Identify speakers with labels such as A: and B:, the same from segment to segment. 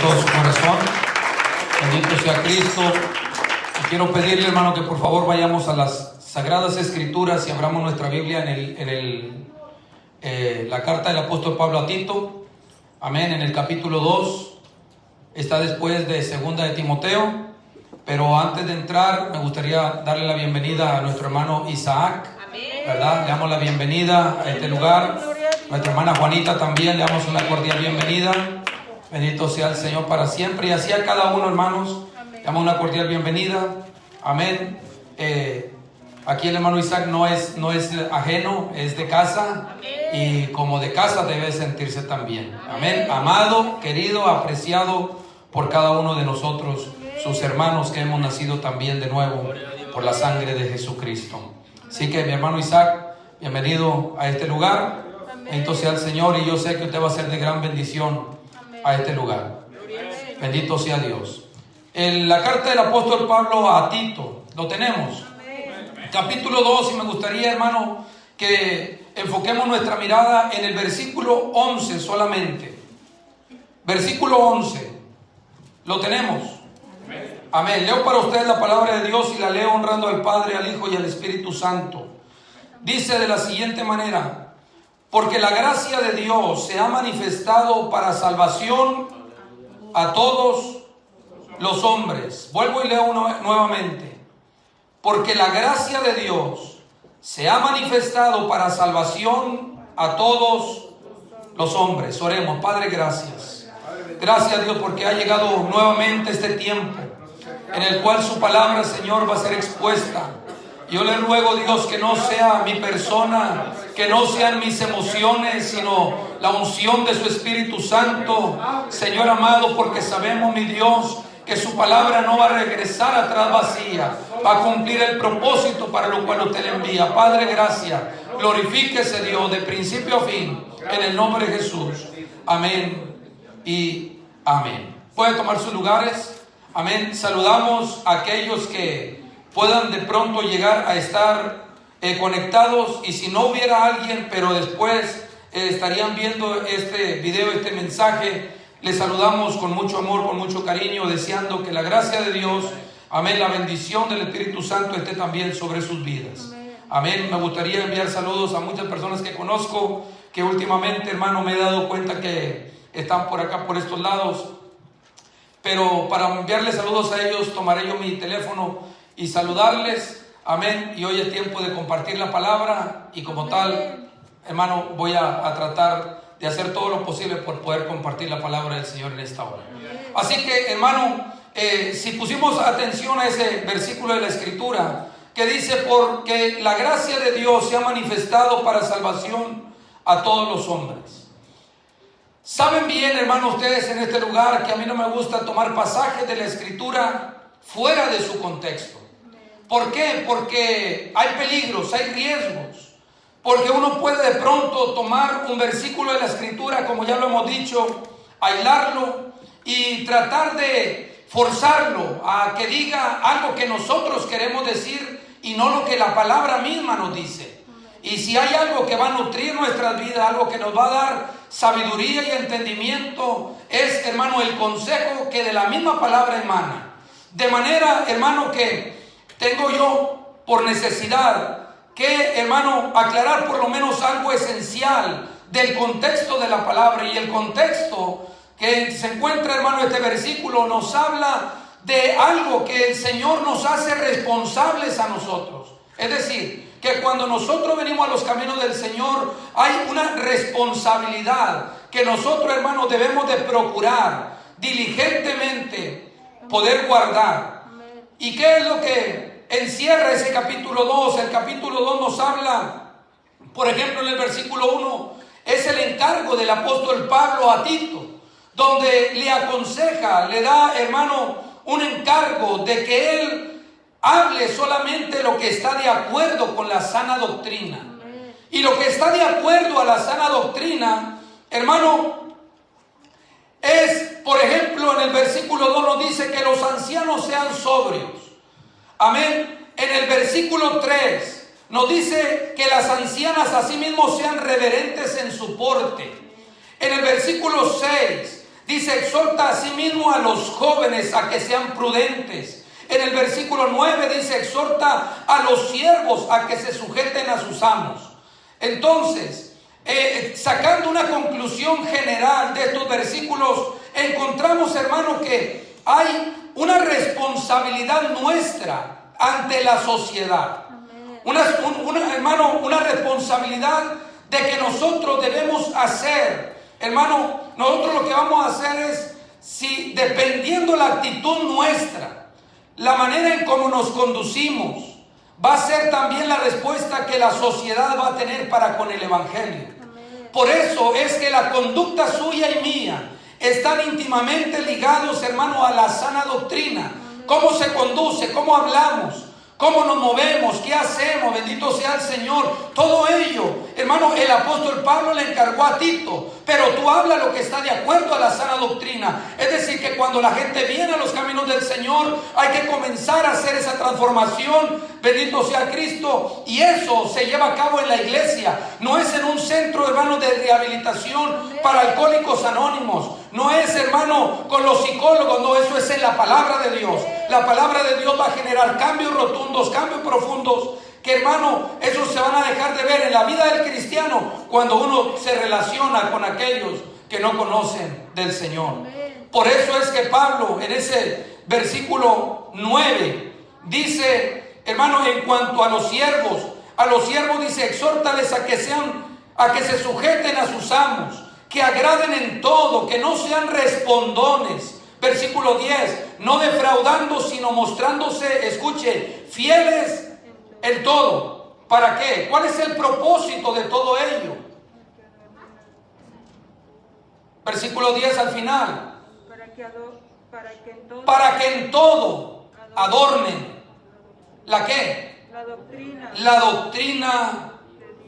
A: todo su corazón. Bendito sea Cristo. Y quiero pedirle, hermano, que por favor vayamos a las Sagradas Escrituras y abramos nuestra Biblia en la carta del apóstol Pablo a Tito. Amén. En el capítulo 2. Está después de segunda de Timoteo. Pero antes de entrar, me gustaría darle la bienvenida a nuestro hermano Isaac. ¿Verdad? Le damos la bienvenida a este lugar. Nuestra hermana Juanita también le damos una cordial bienvenida. Bendito sea el Señor para siempre. Y así a cada uno, hermanos, le damos una cordial bienvenida. Amén. Aquí el hermano Isaac no es ajeno, es de casa. Y como de casa debe sentirse también. Amén. Amado, querido, apreciado por cada uno de nosotros, sus hermanos que hemos nacido también de nuevo por la sangre de Jesucristo. Así que mi hermano Isaac, bienvenido a este lugar. Bendito sea el Señor, y yo sé que usted va a ser de gran bendición a este lugar. Bendito sea Dios. En la carta del apóstol Pablo a Tito, lo tenemos. Capítulo 2, y me gustaría, hermano, que enfoquemos nuestra mirada en el versículo 11 solamente. Versículo 11. Lo tenemos. Amén. Leo para ustedes la palabra de Dios y la leo honrando al Padre, al Hijo y al Espíritu Santo. Dice de la siguiente manera: porque la gracia de Dios se ha manifestado para salvación a todos los hombres. Vuelvo y leo nuevamente. Porque la gracia de Dios se ha manifestado para salvación a todos los hombres. Oremos. Padre, gracias. Gracias, Dios, porque ha llegado nuevamente este tiempo en el cual su palabra, Señor, va a ser expuesta. Yo le ruego, Dios, que no sea mi persona, que no sean mis emociones, sino la unción de su Espíritu Santo, Señor amado, porque sabemos, mi Dios, que su palabra no va a regresar atrás vacía, va a cumplir el propósito para lo cual usted le envía. Padre, gracias. Glorifíquese, Dios, de principio a fin, en el nombre de Jesús. Amén y amén. Pueden tomar sus lugares. Amén. Saludamos a aquellos que puedan de pronto llegar a estar conectados, y si no hubiera alguien, pero después estarían viendo este video, este mensaje, les saludamos con mucho amor, con mucho cariño, deseando que la gracia de Dios, amén, la bendición del Espíritu Santo esté también sobre sus vidas. Amén. Me gustaría enviar saludos a muchas personas que conozco, que últimamente, hermano, me he dado cuenta que están por acá, por estos lados. Pero para enviarles saludos a ellos, tomaré yo mi teléfono y saludarles. Amén. Y hoy es tiempo de compartir la palabra, y como tal, hermano, voy a tratar de hacer todo lo posible por poder compartir la palabra del Señor en esta hora. Así que, hermano, si pusimos atención a ese versículo de la Escritura que dice: porque la gracia de Dios se ha manifestado para salvación a todos los hombres. Saben bien, hermanos, ustedes en este lugar, que a mí no me gusta tomar pasajes de la Escritura fuera de su contexto. ¿Por qué? Porque hay peligros, hay riesgos. Porque uno puede de pronto tomar un versículo de la Escritura, como ya lo hemos dicho, aislarlo y tratar de forzarlo a que diga algo que nosotros queremos decir y no lo que la palabra misma nos dice. Y si hay algo que va a nutrir nuestras vidas, algo que nos va a dar sabiduría y entendimiento, es, hermano, el consejo que de la misma palabra emana. De manera, hermano, que tengo yo por necesidad que, hermano, aclarar por lo menos algo esencial del contexto de la palabra. Y el contexto que se encuentra, hermano, este versículo nos habla de algo que el Señor nos hace responsables a nosotros. Es decir, que cuando nosotros venimos a los caminos del Señor, hay una responsabilidad que nosotros, hermanos, debemos de procurar diligentemente poder guardar. ¿Y qué es lo que encierra ese capítulo 2? El capítulo 2 nos habla, por ejemplo, en el versículo 1, es el encargo del apóstol Pablo a Tito, donde le aconseja, le da, hermano, un encargo de que él hable solamente lo que está de acuerdo con la sana doctrina. Y lo que está de acuerdo a la sana doctrina, hermano, es, por ejemplo, en el versículo 2 nos dice que los ancianos sean sobrios. Amén. En el versículo 3 nos dice que las ancianas asimismo sean reverentes en su porte. En el versículo 6 Dice, exhorta asimismo a los jóvenes a que sean prudentes. En el versículo 9 dice, exhorta a los siervos a que se sujeten a sus amos. Entonces, sacando una conclusión general de estos versículos, encontramos, hermano, que hay una responsabilidad nuestra ante la sociedad. Una responsabilidad de que nosotros debemos hacer. Hermano, nosotros lo que vamos a hacer es, si dependiendo la actitud nuestra, la manera en cómo nos conducimos, va a ser también la respuesta que la sociedad va a tener para con el Evangelio. Por eso es que la conducta suya y mía están íntimamente ligados, hermano, a la sana doctrina. Cómo se conduce, cómo hablamos, cómo nos movemos, qué hacemos, bendito sea el Señor. Todo ello, hermano, el apóstol Pablo le encargó a Tito, pero tú habla lo que está de acuerdo a la sana doctrina. Es decir, que cuando la gente viene a los caminos del Señor, hay que comenzar a hacer esa transformación, bendito sea Cristo, y eso se lleva a cabo en la iglesia. No es en un centro, hermano, de rehabilitación para alcohólicos anónimos. No es, hermano, con los psicólogos, no, eso es en la palabra de Dios. La palabra de Dios va a generar cambios rotundos, cambios profundos, que, hermano, esos se van a dejar de ver en la vida del cristiano cuando uno se relaciona con aquellos que no conocen del Señor. Por eso es que Pablo en ese versículo 9 dice, hermano, en cuanto a los siervos dice, exhórtales a que se sujeten a sus amos, que agraden en todo, que no sean respondones. Versículo 10, no defraudando, sino mostrándose, escuche, fieles en todo. ¿Para qué? ¿Cuál es el propósito de todo ello? Versículo 10 al final. Para que en todo adornen. ¿La qué? La doctrina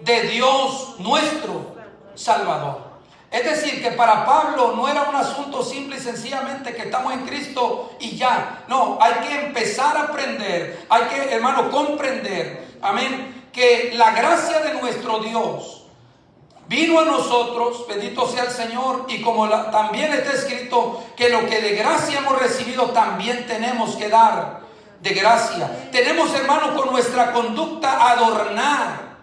A: de Dios nuestro Salvador. Es decir, que para Pablo no era un asunto simple y sencillamente que estamos en Cristo y ya. No, hay que empezar a aprender, hay que, hermano, comprender, amén, que la gracia de nuestro Dios vino a nosotros, bendito sea el Señor, y como también está escrito, que lo que de gracia hemos recibido también tenemos que dar de gracia. Tenemos, hermano, con nuestra conducta adornar,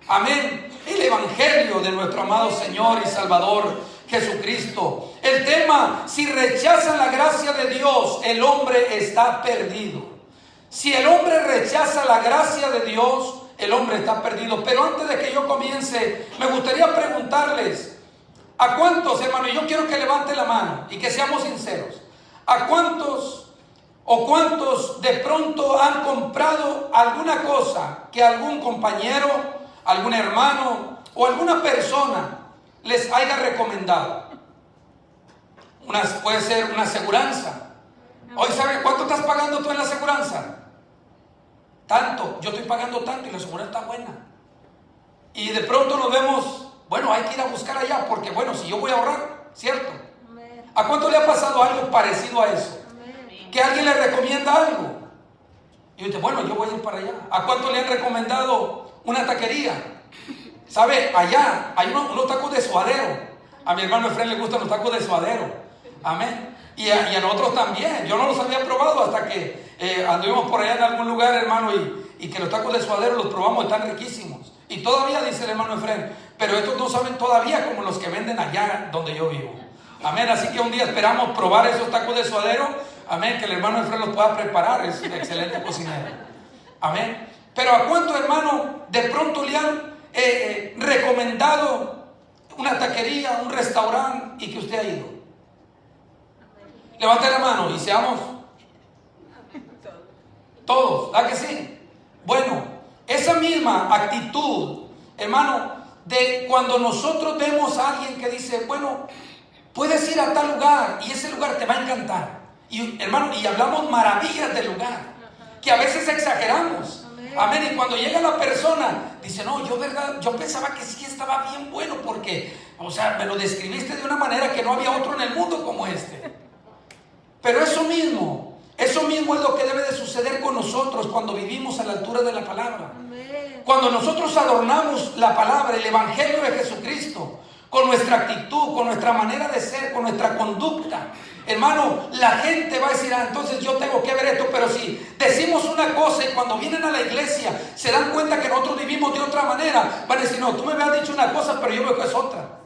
A: amén, el Evangelio de nuestro amado Señor y Salvador Jesucristo. El tema, si rechazan la gracia de Dios, el hombre está perdido. Si el hombre rechaza la gracia de Dios, el hombre está perdido. Pero antes de que yo comience, me gustaría preguntarles, ¿a cuántos, hermano? Yo quiero que levanten la mano y que seamos sinceros. ¿A cuántos o cuántos de pronto han comprado alguna cosa que algún compañero, algún hermano o alguna persona les haya recomendado? Puede ser una aseguranza. Hoy, ¿sabes cuánto estás pagando tú en la aseguranza? Tanto, yo estoy pagando tanto y la aseguranza está buena. Y de pronto nos vemos, bueno, hay que ir a buscar allá porque, bueno, si yo voy a ahorrar, ¿cierto? ¿A cuánto le ha pasado algo parecido a eso? Que alguien le recomienda algo y usted, bueno, yo voy a ir para allá. ¿A cuánto le han recomendado una taquería? ¿Sabe? Allá hay unos tacos de suadero. A mi hermano Efraín le gustan los tacos de suadero. Amén. Y a nosotros también. Yo no los había probado hasta que anduvimos por allá en algún lugar, hermano, y que los tacos de suadero los probamos, están riquísimos. Y todavía, dice el hermano Efraín, pero estos no saben todavía como los que venden allá donde yo vivo. Amén. Así que un día esperamos probar esos tacos de suadero. Amén. Que el hermano Efraín los pueda preparar. Es un excelente cocinero. Amén. Pero ¿a cuánto, hermano, de pronto le han recomendado una taquería, un restaurante y que usted ha ido? Levante la mano y seamos todos, ¿verdad que sí? Bueno, esa misma actitud, hermano, de cuando nosotros vemos a alguien que dice, bueno, puedes ir a tal lugar y ese lugar te va a encantar. Y, hermano, y hablamos maravillas del lugar, que a veces exageramos. Amén. Y cuando llega la persona, dice, no, yo pensaba que sí estaba bien bueno porque, o sea, me lo describiste de una manera que no había otro en el mundo como este. Pero eso mismo es lo que debe de suceder con nosotros cuando vivimos a la altura de la palabra. Cuando nosotros adornamos la palabra, el Evangelio de Jesucristo, con nuestra actitud, con nuestra manera de ser, con nuestra conducta. Hermano, la gente va a decir, entonces yo tengo que ver esto, pero si decimos una cosa y cuando vienen a la iglesia se dan cuenta que nosotros vivimos de otra manera, van a decir, no, tú me habías dicho una cosa, pero yo veo que es otra.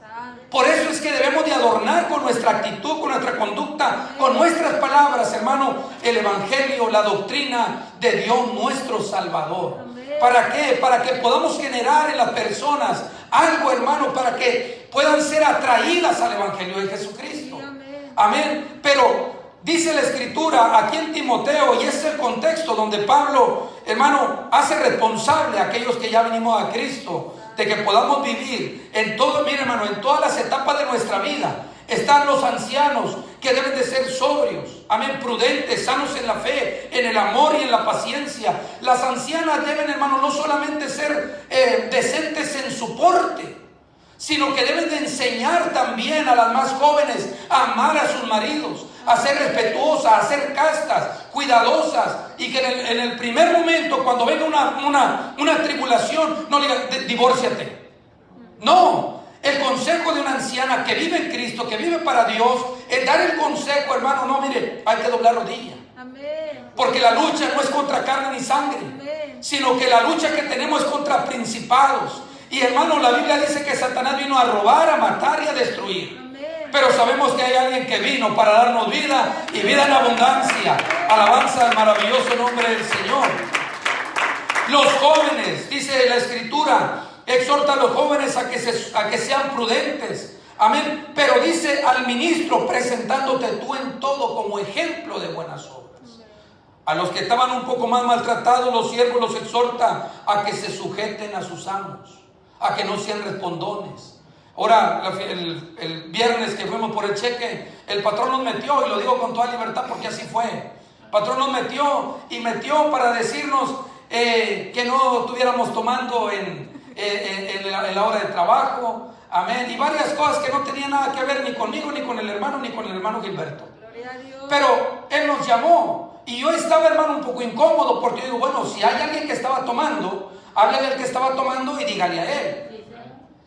A: Por eso es que debemos de adornar con nuestra actitud, con nuestra conducta, con nuestras palabras, hermano, el evangelio, la doctrina de Dios nuestro Salvador. ¿Para qué? Para que podamos generar en las personas algo, hermano, para que puedan ser atraídas al evangelio de Jesucristo. Amén. Pero dice la escritura aquí en Timoteo, y ese es el contexto donde Pablo, hermano, hace responsable a aquellos que ya venimos a Cristo, de que podamos vivir en todo, mire hermano, en todas las etapas de nuestra vida. Están los ancianos que deben de ser sobrios, amén, prudentes, sanos en la fe, en el amor y en la paciencia. Las ancianas deben, hermano, no solamente ser decentes en su porte, sino que deben de enseñar también a las más jóvenes a amar a sus maridos, a ser respetuosas, a ser castas, cuidadosas, y que en el primer momento, cuando venga una tribulación, no le digan, divórciate. No. El consejo de una anciana que vive en Cristo, que vive para Dios, es dar el consejo, hermano, no, mire, hay que doblar rodilla. Amén. Porque la lucha no es contra carne ni sangre, amén, sino que la lucha que tenemos es contra principados. Y hermano, la Biblia dice que Satanás vino a robar, a matar y a destruir. Amén. Pero sabemos que hay alguien que vino para darnos vida y vida en abundancia. Alabanza al maravilloso nombre del Señor. Los jóvenes, dice la Escritura, exhorta a los jóvenes a que sean prudentes. Amén. Pero dice al ministro, presentándote tú en todo como ejemplo de buenas obras. A los que estaban un poco más maltratados, los siervos los exhorta a que se sujeten a sus amos, a que no sean respondones. Ahora, el viernes que fuimos por el cheque, el patrón nos metió, y lo digo con toda libertad porque así fue. El patrón nos metió para decirnos que no estuviéramos tomando en la hora de trabajo, amén, y varias cosas que no tenían nada que ver ni conmigo, ni con el hermano Gilberto. Pero él nos llamó, y yo estaba, hermano, un poco incómodo, porque yo digo, bueno, si hay alguien que estaba tomando, háblale al que estaba tomando y dígale a él,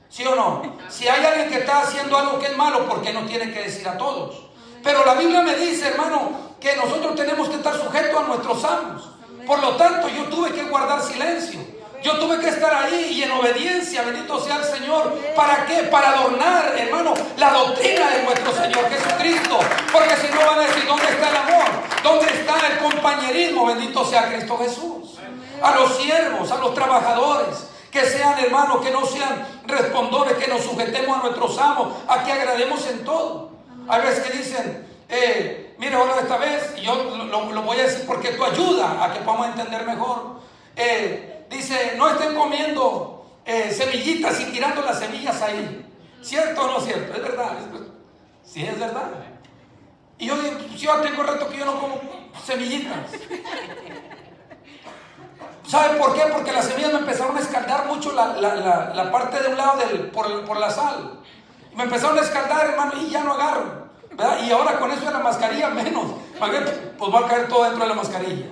A: ¿sí o no? Si hay alguien que está haciendo algo que es malo, ¿por qué no tiene que decir a todos? Pero la Biblia me dice, hermano, que nosotros tenemos que estar sujetos a nuestros amos. Por lo tanto, yo tuve que guardar silencio. Yo tuve que estar ahí y en obediencia, bendito sea el Señor. ¿Para qué? Para adornar, hermano, la doctrina de nuestro Señor Jesucristo. Porque si no van a decir, ¿dónde está el amor? ¿Dónde está el compañerismo? Bendito sea Cristo Jesús. A los siervos, a los trabajadores, que sean, hermanos, que no sean respondores, que nos sujetemos a nuestros amos, a que agrademos en todo. Hay veces que dicen, mira, ahora esta vez, y yo lo voy a decir porque esto ayuda a que podamos entender mejor. Dice, no estén comiendo semillitas y tirando las semillas ahí. ¿Cierto o no cierto? Es verdad. Sí, es verdad. Y yo digo, si yo tengo rato que yo no como semillitas. ¿Sabe por qué? Porque las semillas me empezaron a escaldar mucho la parte de un lado por la sal. Me empezaron a escaldar, hermano, y ya no agarro, ¿verdad? Y ahora con eso de la mascarilla menos. Pues va a caer todo dentro de la mascarilla,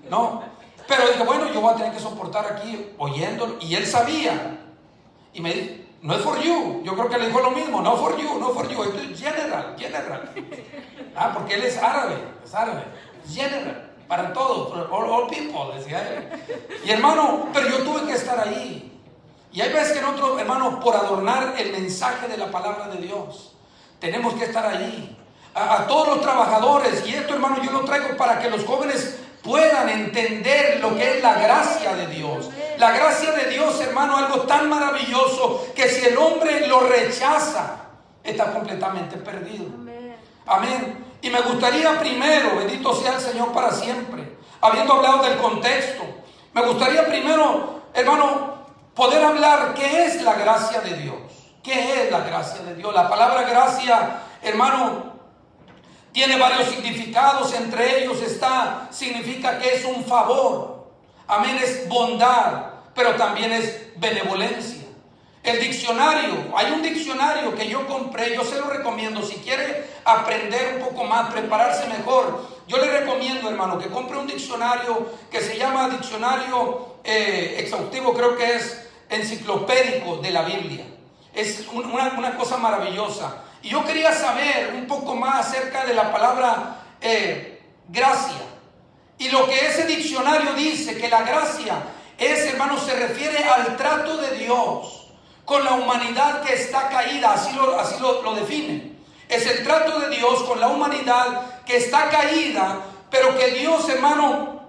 A: ¿no? Pero dije, bueno, yo voy a tener que soportar aquí oyéndolo. Y él sabía. Y me dijo, no es for you. Yo creo que le dijo lo mismo, no for you, no for you. Esto es general. Porque él es árabe. General. Para todos, all people, decía él. Y hermano, pero yo tuve que estar ahí. Y hay veces que nosotros, hermano, por adornar el mensaje de la palabra de Dios, tenemos que estar ahí. A todos los trabajadores, y esto, hermano, yo lo traigo para que los jóvenes puedan entender lo que es la gracia de Dios. La gracia de Dios, hermano, algo tan maravilloso que si el hombre lo rechaza, está completamente perdido. Amén. Y me gustaría primero, bendito sea el Señor para siempre, habiendo hablado del contexto, me gustaría primero, hermano, poder hablar qué es la gracia de Dios. ¿Qué es la gracia de Dios? La palabra gracia, hermano, tiene varios significados. Entre ellos significa que es un favor. Amén, es bondad, pero también es benevolencia. El diccionario, hay un diccionario que yo compré, yo se lo recomiendo. Si quiere aprender un poco más, prepararse mejor, yo le recomiendo, hermano, que compre un diccionario que se llama diccionario exhaustivo, creo que es enciclopédico de la Biblia. Es una cosa maravillosa. Y yo quería saber un poco más acerca de la palabra gracia. Y lo que ese diccionario dice, que la gracia es, hermanos, se refiere al trato de Dios con la humanidad que está caída, así lo define. Es el trato de Dios con la humanidad que está caída, pero que Dios, hermano,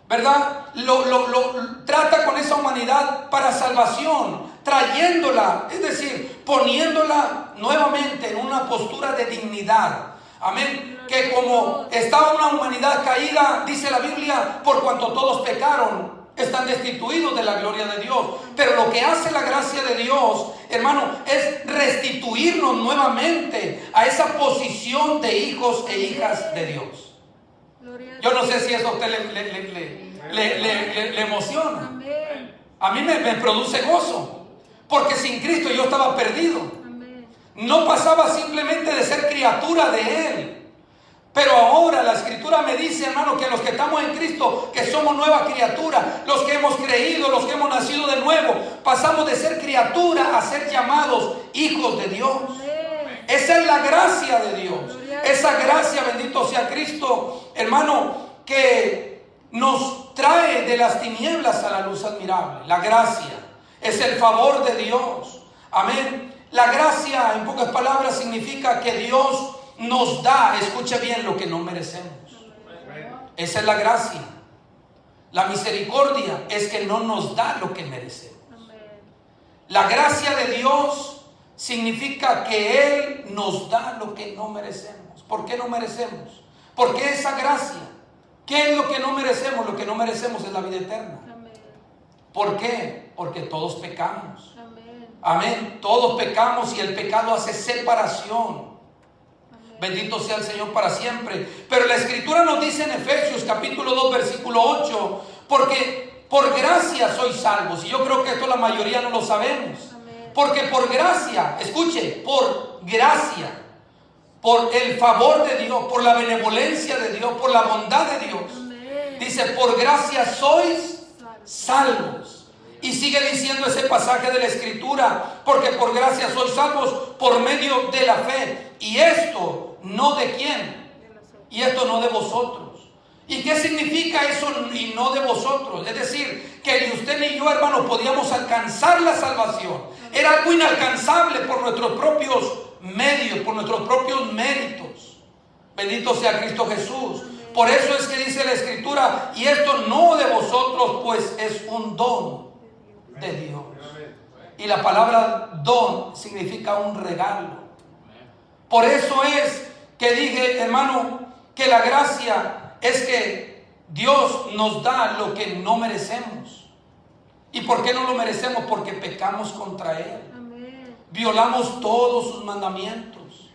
A: ¿verdad? Lo trata con esa humanidad para salvación, trayéndola, es decir, poniéndola nuevamente en una postura de dignidad. Amén. Que como estaba una humanidad caída, dice la Biblia, por cuanto todos pecaron, están destituidos de la gloria de Dios. Pero lo que hace la gracia de Dios, hermano, es restituirnos nuevamente a esa posición de hijos e hijas de Dios. Yo no sé si eso a usted le emociona. A mí me produce gozo, porque sin Cristo yo estaba perdido. No pasaba simplemente de ser criatura de Él. Pero ahora la Escritura me dice, hermano, que los que estamos en Cristo, que somos nueva criatura, los que hemos creído, los que hemos nacido de nuevo, pasamos de ser criatura a ser llamados hijos de Dios. Esa es la gracia de Dios. Esa gracia, bendito sea Cristo, hermano, que nos trae de las tinieblas a la luz admirable. La gracia es el favor de Dios. Amén. La gracia, en pocas palabras, significa que Dios nos da, escuche bien, lo que no merecemos. Esa es la gracia. La misericordia es que no nos da lo que merecemos. La gracia de Dios significa que Él nos da lo que no merecemos. ¿Por qué no merecemos? ¿Por qué esa gracia? ¿Qué es lo que no merecemos? Lo que no merecemos es la vida eterna. ¿Por qué? Porque todos pecamos. Amén. Todos pecamos y el pecado hace separación. Bendito sea el Señor para siempre. Pero la Escritura nos dice en Efesios capítulo 2 versículo 8, porque por gracia sois salvos. Y yo creo que esto la mayoría no lo sabemos. Porque por gracia, escuche, por gracia, por el favor de Dios, por la benevolencia de Dios, por la bondad de Dios, dice, por gracia sois salvos. Y sigue diciendo ese pasaje de la Escritura, porque por gracia sois salvos por medio de la fe. Y esto no de quién, y esto no de vosotros. ¿Y qué significa eso y no de vosotros? Es decir, que ni usted ni yo, hermanos, podíamos alcanzar la salvación. Era algo inalcanzable por nuestros propios medios, por nuestros propios méritos. Bendito sea Cristo Jesús. Por eso es que dice la Escritura, y esto no de vosotros, pues es un don de Dios. Y la palabra don significa un regalo. Por eso es que dije, hermano, que la gracia es que Dios nos da lo que no merecemos. ¿Y por qué no lo merecemos? Porque pecamos contra Él. Violamos todos sus mandamientos.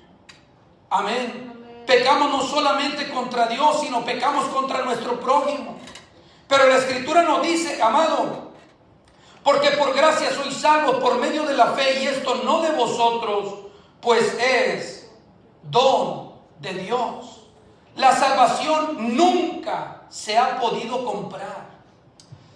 A: Amén. Pecamos no solamente contra Dios, sino pecamos contra nuestro prójimo. Pero la Escritura nos dice, amado, porque por gracia sois salvos por medio de la fe, y esto no de vosotros, pues es don de Dios. La salvación nunca se ha podido comprar.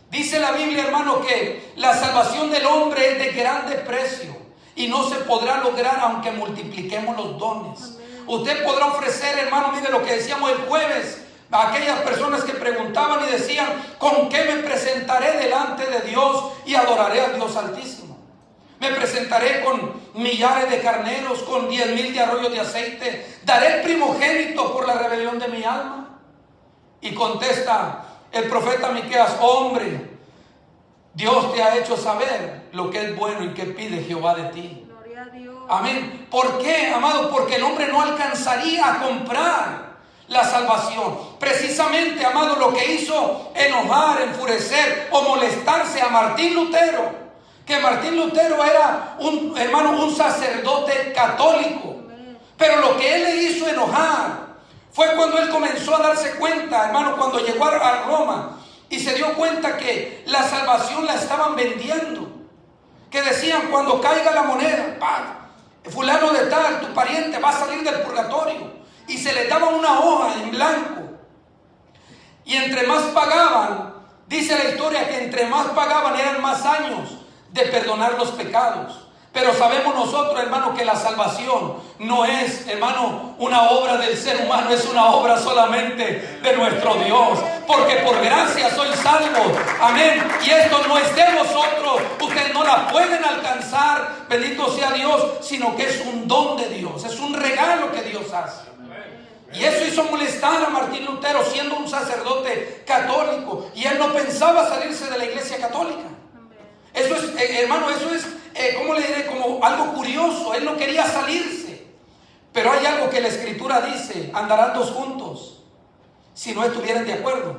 A: Dice la Biblia, hermano, que la salvación del hombre es de grande precio y no se podrá lograr aunque multipliquemos los dones. Usted podrá ofrecer, hermano, mire lo que decíamos el jueves, a aquellas personas que preguntaban y decían, ¿con qué me presentaré delante de Dios y adoraré al Dios Altísimo? Me presentaré con millares de carneros, con 10,000 de arroyos de aceite. ¿Daré el primogénito por la rebelión de mi alma? Y contesta el profeta Miqueas, hombre, Dios te ha hecho saber lo que es bueno y que pide Jehová de ti. Gloria a Dios. Amén. ¿Por qué, amado? Porque el hombre no alcanzaría a comprar la salvación. Precisamente, amado, lo que hizo enojar, enfurecer o molestarse a Martín Lutero, que Martín Lutero era un sacerdote católico, pero lo que él le hizo enojar fue cuando él comenzó a darse cuenta, hermano, cuando llegó a Roma y se dio cuenta que la salvación la estaban vendiendo, que decían, cuando caiga la moneda, fulano de tal, tu pariente va a salir del purgatorio, y se le daba una hoja en blanco, y entre más pagaban, dice la historia que entre más pagaban eran más años de perdonar los pecados. Pero sabemos nosotros, hermano, que la salvación no es, hermano, una obra del ser humano, es una obra solamente de nuestro Dios. Porque por gracia soy salvo. Amén. Y esto no es de vosotros. Ustedes no la pueden alcanzar, bendito sea Dios, sino que es un don de Dios. Es un regalo que Dios hace. Y eso hizo molestar a Martín Lutero, siendo un sacerdote católico. Y él no pensaba salirse de la iglesia católica. Eso es, hermano, eso es, ¿cómo le diré? Como algo curioso. Él no quería salirse. Pero hay algo que la Escritura dice: andarán dos juntos si no estuvieran de acuerdo.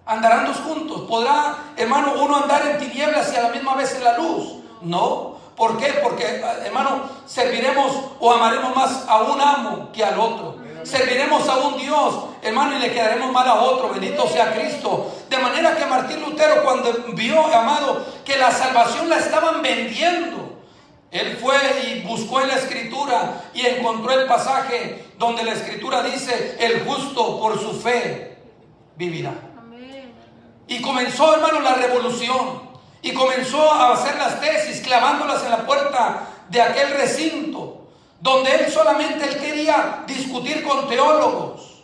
A: Andarán dos juntos. ¿Podrá, hermano, uno andar en tinieblas y a la misma vez en la luz? No. ¿Por qué? Porque, hermano, serviremos o amaremos más a un amo que al otro. Serviremos a un Dios, hermano, y le quedaremos mal a otro. Bendito sea Cristo. De manera que Martín Lutero, cuando vio, amado, que la salvación la estaban vendiendo, él fue y buscó en la Escritura y encontró el pasaje donde la Escritura dice: el justo por su fe vivirá. Y comenzó, hermano, la revolución. Y comenzó a hacer las tesis, clavándolas en la puerta de aquel recinto, donde él quería discutir con teólogos.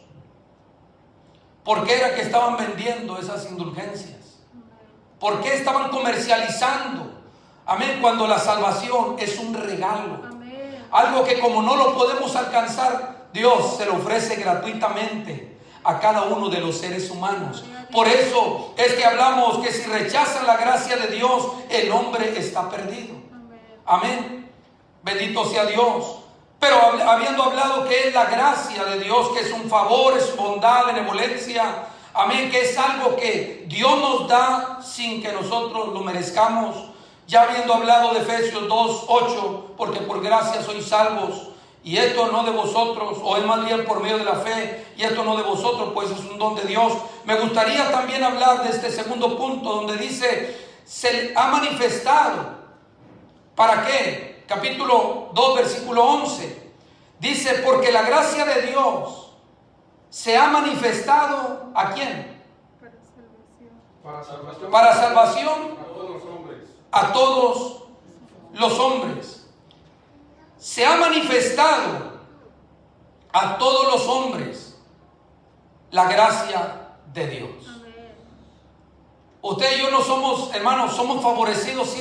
A: ¿Por qué era que estaban vendiendo esas indulgencias? ¿Por qué estaban comercializando? Amén, cuando la salvación es un regalo. Amén. Algo que como no lo podemos alcanzar, Dios se lo ofrece gratuitamente a cada uno de los seres humanos. Por eso es que hablamos que si rechazan la gracia de Dios, el hombre está perdido. Amén. Bendito sea Dios. Pero habiendo hablado que es la gracia de Dios, que es un favor, es bondad, benevolencia, amén, que es algo que Dios nos da sin que nosotros lo merezcamos. Ya habiendo hablado de Efesios 2:8, porque por gracia sois salvos, y esto no de vosotros, o es más bien por medio de la fe, y esto no de vosotros, pues es un don de Dios. Me gustaría también hablar de este segundo punto, donde dice: se ha manifestado. ¿Para qué? Capítulo 2, versículo 11. Dice: porque la gracia de Dios se ha manifestado, ¿a quién? Para salvación a todos los hombres. A todos los hombres. Se ha manifestado a todos los hombres la gracia de Dios. Usted y yo no somos, hermanos, somos favorecidos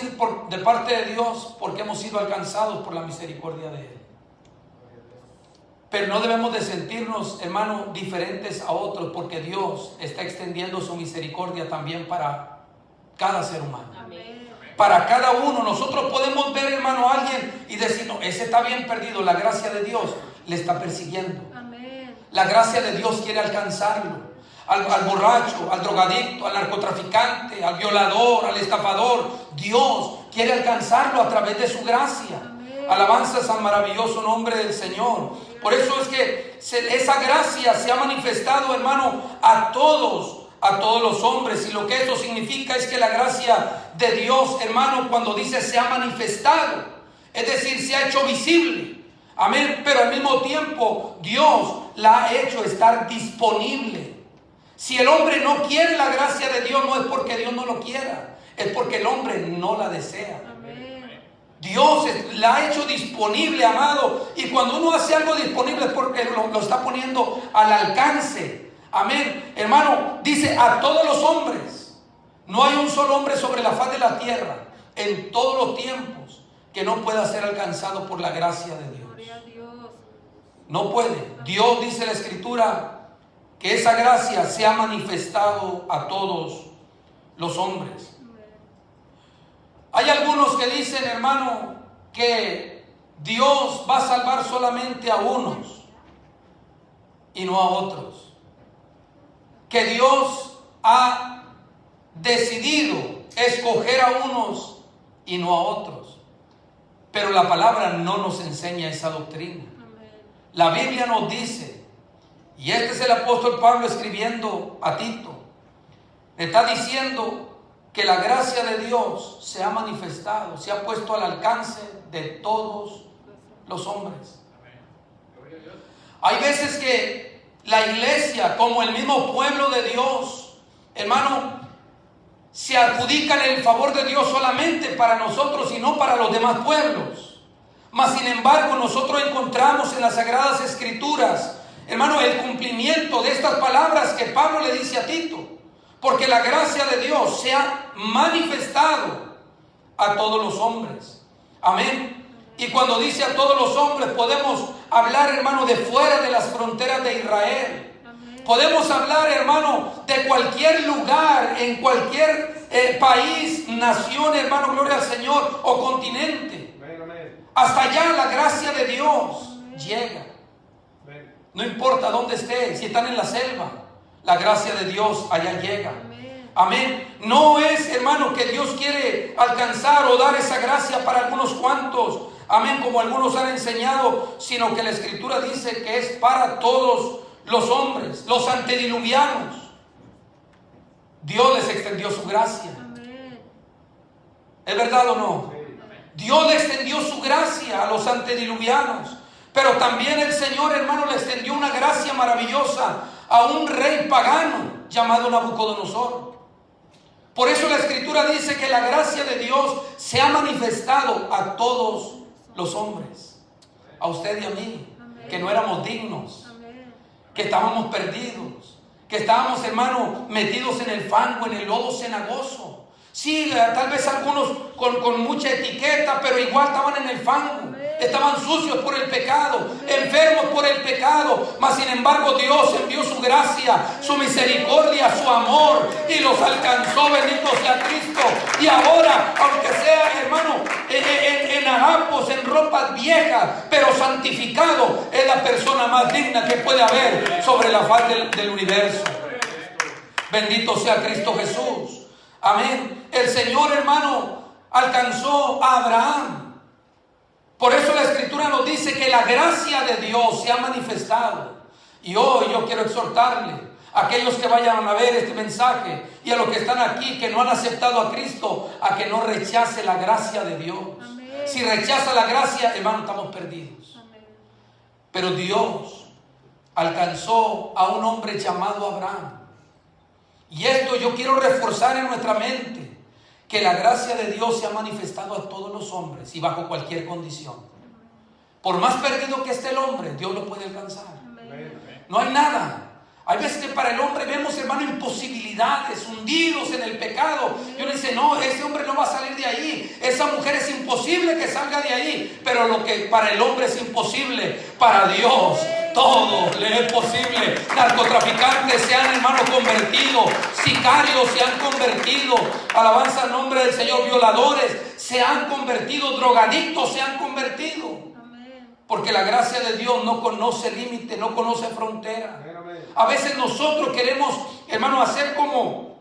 A: de parte de Dios porque hemos sido alcanzados por la misericordia de Él. Pero no debemos de sentirnos, hermanos, diferentes a otros, porque Dios está extendiendo su misericordia también para cada ser humano. Amén. Para cada uno. Nosotros podemos ver, hermano, a alguien y decir: no, ese está bien perdido. La gracia de Dios le está persiguiendo. Amén. La gracia de Dios quiere alcanzarlo. Al borracho, al drogadicto, al narcotraficante, al violador, al estafador, Dios quiere alcanzarlo a través de su gracia. Amén. Alabanzas al maravilloso nombre del Señor. Por eso es que esa gracia se ha manifestado, hermano, a todos los hombres. Y lo que esto significa es que la gracia de Dios, hermano, cuando dice se ha manifestado, es decir, se ha hecho visible. Amén. Pero al mismo tiempo Dios la ha hecho estar disponible. Si el hombre no quiere la gracia de Dios, no es porque Dios no lo quiera, es porque el hombre no la desea. Amén. Dios la ha hecho disponible, amado. Y cuando uno hace algo disponible es porque lo está poniendo al alcance. Amén. Hermano, dice a todos los hombres. No hay un solo hombre sobre la faz de la tierra en todos los tiempos que no pueda ser alcanzado por la gracia de Dios. No puede. Dios, dice la Escritura, que esa gracia se ha manifestado a todos los hombres. Hay algunos que dicen, hermano, que Dios va a salvar solamente a unos y no a otros. Que Dios ha decidido escoger a unos y no a otros. Pero la palabra no nos enseña esa doctrina. La Biblia nos dice, y este es el apóstol Pablo escribiendo a Tito, le está diciendo que la gracia de Dios se ha manifestado, se ha puesto al alcance de todos los hombres. Hay veces que la iglesia, como el mismo pueblo de Dios, hermano, se adjudican el favor de Dios solamente para nosotros y no para los demás pueblos. Mas sin embargo nosotros encontramos en las Sagradas Escrituras, hermano, el cumplimiento de estas palabras que Pablo le dice a Tito. Porque la gracia de Dios se ha manifestado a todos los hombres. Amén. Y cuando dice a todos los hombres, podemos hablar, hermano, de fuera de las fronteras de Israel. Amén. Podemos hablar, hermano, de cualquier lugar, en cualquier país, nación, hermano, gloria al Señor, o continente. Amén. Hasta allá la gracia de Dios llega. Amén. No importa dónde esté, si están en la selva, la gracia de Dios allá llega. Amén. Amén. No es, hermano, que Dios quiere alcanzar o dar esa gracia para algunos cuantos. Amén, como algunos han enseñado, sino que la Escritura dice que es para todos los hombres, los antediluvianos. Dios les extendió su gracia. Amén. ¿Es verdad o no? Amén. Dios le extendió su gracia a los antediluvianos. Pero también el Señor, hermano, le extendió una gracia maravillosa a un rey pagano llamado Nabucodonosor. Por eso la Escritura dice que la gracia de Dios se ha manifestado a todos los hombres, a usted y a mí. Amén. Que no éramos dignos. Amén. Que estábamos perdidos, que estábamos, hermano, metidos en el fango, en el lodo cenagoso. Sí, tal vez algunos con mucha etiqueta, pero igual estaban en el fango. Estaban sucios por el pecado, enfermos por el pecado, mas sin embargo Dios envió su gracia, su misericordia, su amor y los alcanzó. Bendito sea Cristo. Y ahora, aunque sea, hermano, en harapos, en ropas viejas, pero santificado, es la persona más digna que puede haber sobre la faz del universo. Bendito sea Cristo Jesús. Amén. El Señor, hermano, alcanzó a Abraham. Por eso la Escritura nos dice que la gracia de Dios se ha manifestado. Y hoy yo quiero exhortarle a aquellos que vayan a ver este mensaje y a los que están aquí que no han aceptado a Cristo, a que no rechace la gracia de Dios. Amén. Si rechaza la gracia, hermano, estamos perdidos. Amén. Pero Dios alcanzó a un hombre llamado Abraham. Y esto yo quiero reforzar en nuestra mente, que la gracia de Dios se ha manifestado a todos los hombres y bajo cualquier condición. Por más perdido que esté el hombre, Dios lo puede alcanzar. Amén. No hay nada. Hay veces que para el hombre vemos, hermano, imposibilidades, hundidos en el pecado. Y uno dice, no, ese hombre no va a salir de ahí. Esa mujer es imposible que salga de ahí. Pero lo que para el hombre es imposible, para Dios todo le es posible. Narcotraficantes se han, hermano, convertido. Sicarios se han convertido. Alabanza al nombre del Señor. Violadores se han convertido. Drogadictos se han convertido. Amén. Porque la gracia de Dios no conoce límite, no conoce frontera. A veces nosotros queremos, hermano, hacer como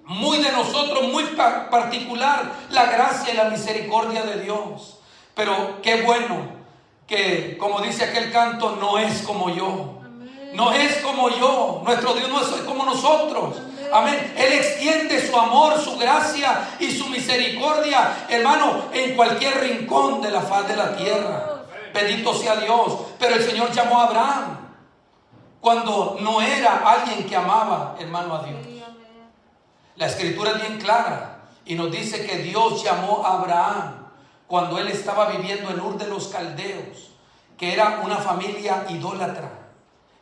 A: muy de nosotros, muy particular, la gracia y la misericordia de Dios. Pero qué bueno que, como dice aquel canto, no es como yo. Amén. No es como yo. Nuestro Dios no es como nosotros. Amén. Amén. Él extiende su amor, su gracia y su misericordia, hermano, en cualquier rincón de la faz de la tierra. Bendito sea Dios. Pero el Señor llamó a Abraham cuando no era alguien que amaba, hermano, a Dios. La Escritura es bien clara y nos dice que Dios llamó a Abraham cuando él estaba viviendo en Ur de los Caldeos, que era una familia idólatra.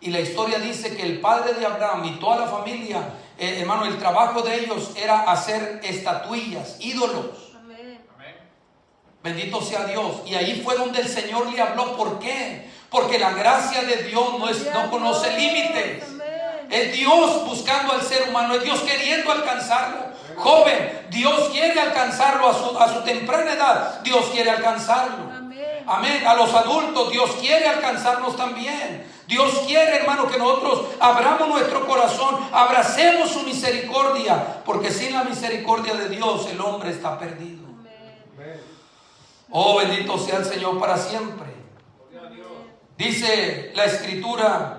A: Y la historia dice que el padre de Abraham y toda la familia, hermano, el trabajo de ellos era hacer estatuillas, ídolos. Amén. Bendito sea Dios. Y ahí fue donde el Señor le habló. ¿Por qué? Porque la gracia de Dios no conoce límites. Es Dios buscando al ser humano, es Dios queriendo alcanzarlo. Joven, Dios quiere alcanzarlo a su temprana edad. Dios quiere alcanzarlo. Amén. A los adultos, Dios quiere alcanzarnos también. Dios quiere, hermano, que nosotros abramos nuestro corazón, abracemos su misericordia, porque sin la misericordia de Dios el hombre está perdido. Amén. Oh, bendito sea el Señor para siempre. Dice la Escritura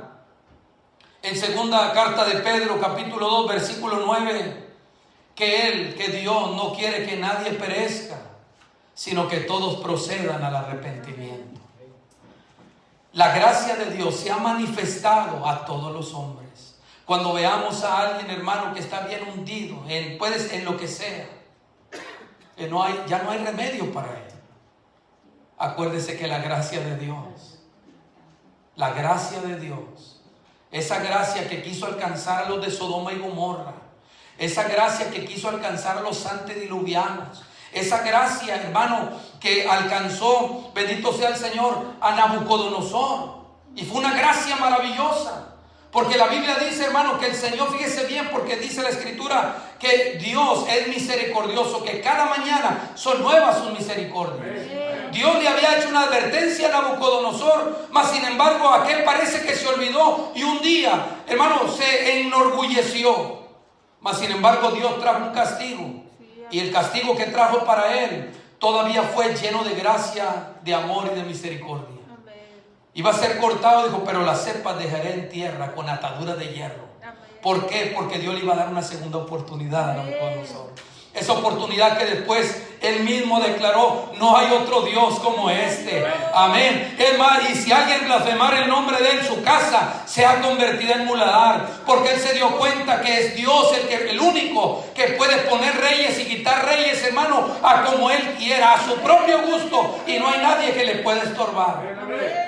A: en segunda carta de Pedro, capítulo 2, versículo 9, que Dios no quiere que nadie perezca, sino que todos procedan al arrepentimiento. La gracia de Dios se ha manifestado a todos los hombres. Cuando veamos a alguien, hermano, que está bien hundido, en lo que sea, ya no hay remedio para él. Acuérdese que la gracia de Dios, esa gracia que quiso alcanzar a los de Sodoma y Gomorra, esa gracia que quiso alcanzar a los antediluvianos, esa gracia, hermano, que alcanzó, bendito sea el Señor, a Nabucodonosor, y fue una gracia maravillosa. Porque la Biblia dice, hermano, que el Señor, fíjese bien, porque dice la Escritura que Dios es misericordioso, que cada mañana son nuevas sus misericordias. Dios le había hecho una advertencia a Nabucodonosor, mas sin embargo aquel parece que se olvidó y un día, hermano, se enorgulleció. Mas sin embargo Dios trajo un castigo, y el castigo que trajo para él todavía fue lleno de gracia, de amor y de misericordia. Iba a ser cortado, dijo, pero las cepas dejaré en tierra con atadura de hierro. ¿Por qué? Porque Dios le iba a dar una segunda oportunidad a Nabucodonosor. Esa oportunidad que después él mismo declaró, no hay otro Dios como este. Amén. Es más, y si alguien blasfemara el nombre de él, su casa se ha convertido en muladar, porque él se dio cuenta que es Dios el único que puede poner reyes y quitar reyes, hermano, a como él quiera, a su propio gusto, y no hay nadie que le pueda estorbar.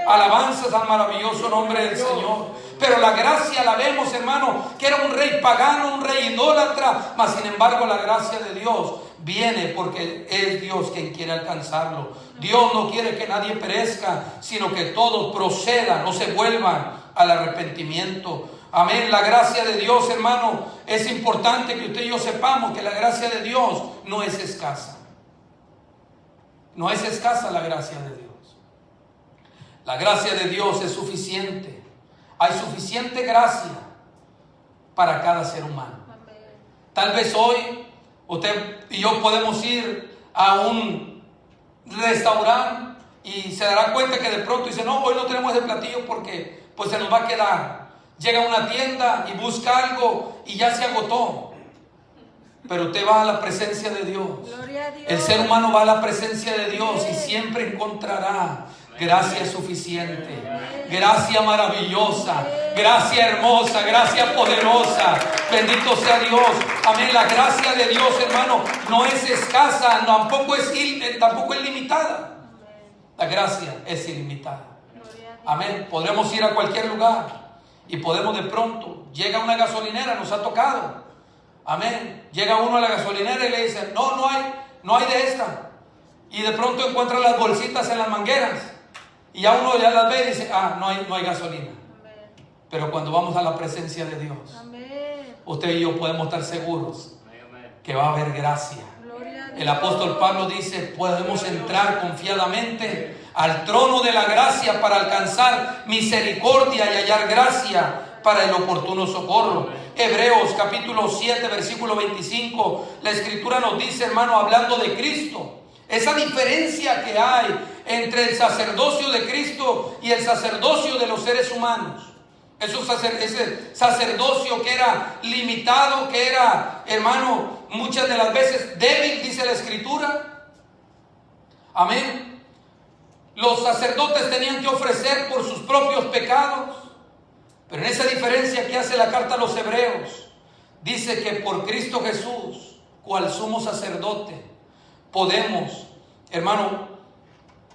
A: Alabanzas al maravilloso nombre del Señor. Pero la gracia la vemos, hermano, que era un rey pagano, un rey idólatra, mas sin embargo la gracia de Dios viene porque es Dios quien quiere alcanzarlo. Dios no quiere que nadie perezca, sino que todos procedan o se vuelvan al arrepentimiento. Amén. La gracia de Dios, hermano, es importante que usted y yo sepamos que la gracia de Dios no es escasa. No es escasa la gracia de Dios. La gracia de Dios es suficiente. Hay suficiente gracia para cada ser humano. Tal vez hoy usted y yo podemos ir a un restaurante y se dará cuenta que de pronto dice, no, hoy no tenemos ese platillo porque pues se nos va a quedar. Llega a una tienda y busca algo y ya se agotó. Pero usted va a la presencia de Dios. El ser humano va a la presencia de Dios y siempre encontrará gracia suficiente, gracia maravillosa, gracia hermosa, gracia poderosa. Bendito sea Dios. Amén. La gracia de Dios, hermano, no es escasa, tampoco es limitada. La gracia es ilimitada. Amén. Podremos ir a cualquier lugar y podemos de pronto, llega una gasolinera, nos ha tocado. Amén. Llega uno a la gasolinera y le dice, no hay de esta. Y de pronto encuentra las bolsitas en las mangueras. Y ya uno ya las ve y dice, no hay gasolina. Amén. Pero cuando vamos a la presencia de Dios, amén, usted y yo podemos estar seguros que va a haber gracia. El apóstol Pablo dice, podemos entrar confiadamente al trono de la gracia para alcanzar misericordia y hallar gracia para el oportuno socorro. Hebreos capítulo 7 versículo 25, la escritura nos dice, hermano, hablando de Cristo, esa diferencia que hay entre el sacerdocio de Cristo y el sacerdocio de los seres humanos. Ese sacerdocio que era limitado, que era, hermano, muchas de las veces débil, dice la escritura. Amén. Los sacerdotes tenían que ofrecer por sus propios pecados. Pero en esa diferencia que hace la carta a los Hebreos, dice que por Cristo Jesús, cual sumo sacerdote, podemos, hermano,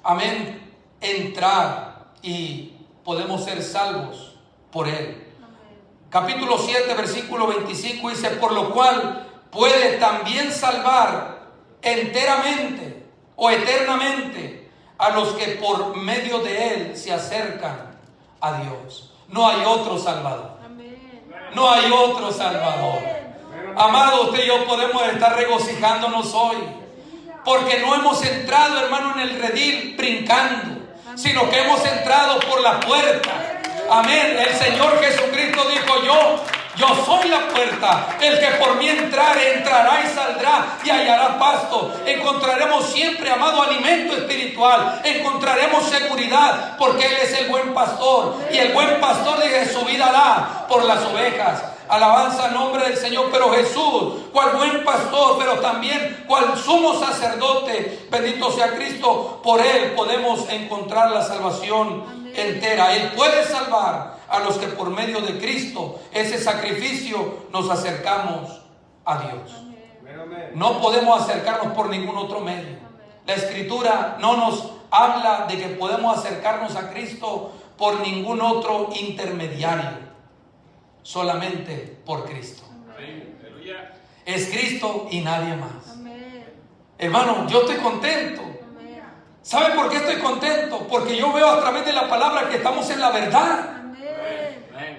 A: amén, entrar y podemos ser salvos por Él. Amén. Capítulo 7, versículo 25 dice, por lo cual puede también salvar enteramente o eternamente a los que por medio de Él se acercan a Dios. No hay otro Salvador. Amén. No hay otro Salvador. Amado, usted y yo podemos estar regocijándonos hoy, porque no hemos entrado, hermano, en el redil brincando, sino que hemos entrado por la puerta. Amén. El Señor Jesucristo dijo, yo soy la puerta. El que por mí entrará y saldrá y hallará pasto. Encontraremos siempre, amado, alimento espiritual. Encontraremos seguridad, porque Él es el buen pastor. Y el buen pastor dice, su vida da por las ovejas. Alabanza al nombre del Señor. Pero Jesús, cual buen pastor, pero también cual sumo sacerdote, bendito sea Cristo, por Él podemos encontrar la salvación entera. Él puede salvar a los que por medio de Cristo, ese sacrificio, nos acercamos a Dios. No podemos acercarnos por ningún otro medio. La Escritura no nos habla de que podemos acercarnos a Cristo por ningún otro intermediario, solamente por Cristo. Es Cristo y nadie más. Hermano, yo estoy contento. ¿Sabe por qué estoy contento? Porque yo veo a través de la palabra que estamos en la verdad.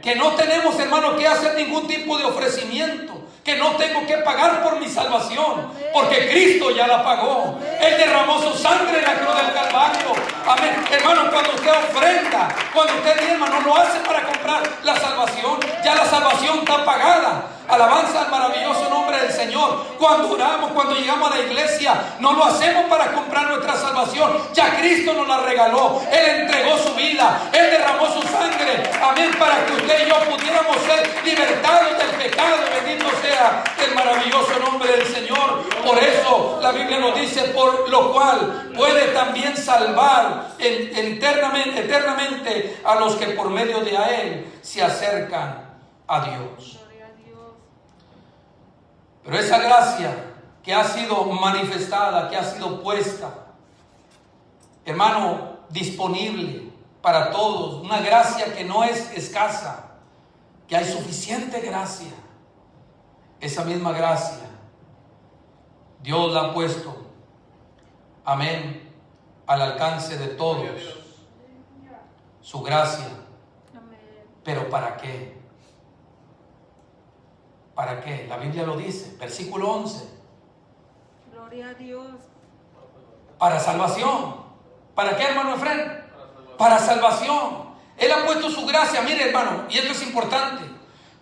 A: Que no tenemos, hermano, que hacer ningún tipo de ofrecimiento. Que no tengo que pagar por mi salvación, porque Cristo ya la pagó. Él derramó su sangre en la cruz del Calvario. Amén. Hermano, cuando usted ofrenda, cuando usted diezma, no lo hace para comprar la salvación. Ya la salvación está pagada. Alabanza al maravilloso nombre del Señor. Cuando oramos, cuando llegamos a la iglesia, no lo hacemos para comprar nuestra salvación. Ya Cristo nos la regaló. Él entregó su vida. Él derramó su sangre. Amén. Para que usted y yo pudiéramos ser libertados del pecado. Bendito sea el maravilloso nombre del Señor. Por eso la Biblia nos dice, por lo cual puede también salvar eternamente a los que por medio de Él se acercan a Dios. Pero esa gracia que ha sido manifestada, que ha sido puesta, hermano, disponible para todos, una gracia que no es escasa, que hay suficiente gracia. Esa misma gracia Dios la ha puesto, amén, al alcance de todos. Su gracia. ¿Pero para qué? ¿Para qué? La Biblia lo dice, versículo 11.
B: Gloria a Dios.
A: Para salvación. ¿Para qué, hermano Efraín? Para salvación. Él ha puesto su gracia. Mire, hermano, y esto es importante,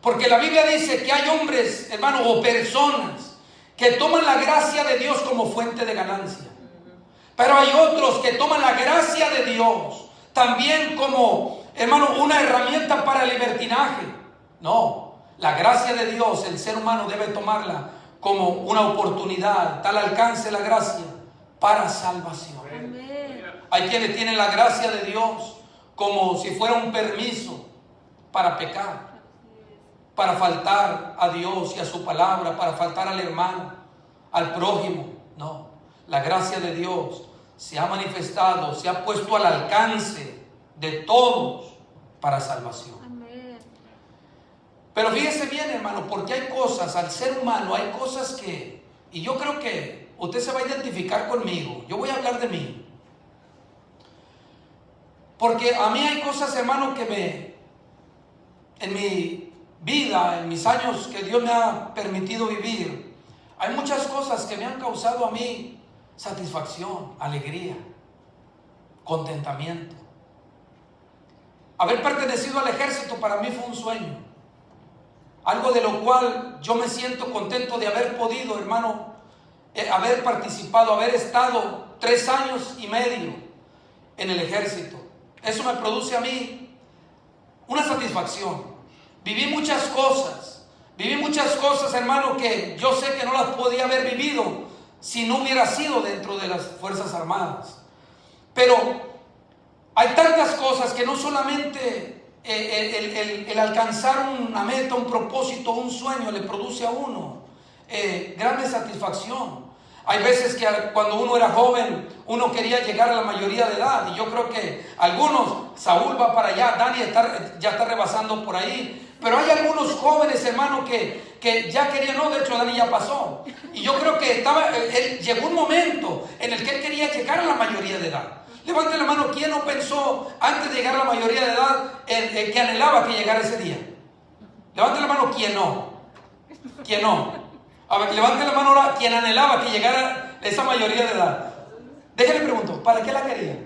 A: porque la Biblia dice que hay hombres, hermano, o personas que toman la gracia de Dios como fuente de ganancia. Pero hay otros que toman la gracia de Dios también como, hermano, una herramienta para el libertinaje. No. La gracia de Dios, el ser humano debe tomarla como una oportunidad, tal alcance la gracia para salvación.
B: Amén.
A: Hay quienes tienen la gracia de Dios como si fuera un permiso para pecar, para faltar a Dios y a su palabra, para faltar al hermano, al prójimo. No, la gracia de Dios se ha manifestado, se ha puesto al alcance de todos para salvación. Pero fíjese bien, hermano, porque hay cosas, al ser humano hay cosas que, y yo creo que usted se va a identificar conmigo, yo voy a hablar de mí. Porque a mí hay cosas, hermano, que en mi vida, en mis años que Dios me ha permitido vivir, hay muchas cosas que me han causado a mí satisfacción, alegría, contentamiento. Haber pertenecido al ejército para mí fue un sueño. Algo de lo cual yo me siento contento de haber podido, hermano, haber participado, haber estado 3 años y medio en el ejército. Eso me produce a mí una satisfacción. Viví muchas cosas, hermano, que yo sé que no las podía haber vivido si no hubiera sido dentro de las Fuerzas Armadas. Pero hay tantas cosas que no solamente el alcanzar una meta, un propósito, un sueño le produce a uno grande satisfacción. Hay veces que cuando uno era joven, uno quería llegar a la mayoría de edad, y yo creo que algunos, Saúl va para allá, Dani ya está rebasando por ahí, pero hay algunos jóvenes, hermano, que ya querían, no, de hecho Dani ya pasó, y yo creo que llegó un momento en el que él quería llegar a la mayoría de edad. Levante la mano, ¿quién no pensó antes de llegar a la mayoría de edad que anhelaba que llegara ese día? Levante la mano, ¿quién no? ¿Quién no? A ver, levante la mano ahora, ¿quién anhelaba que llegara esa mayoría de edad? Déjale pregunto, ¿para qué la quería?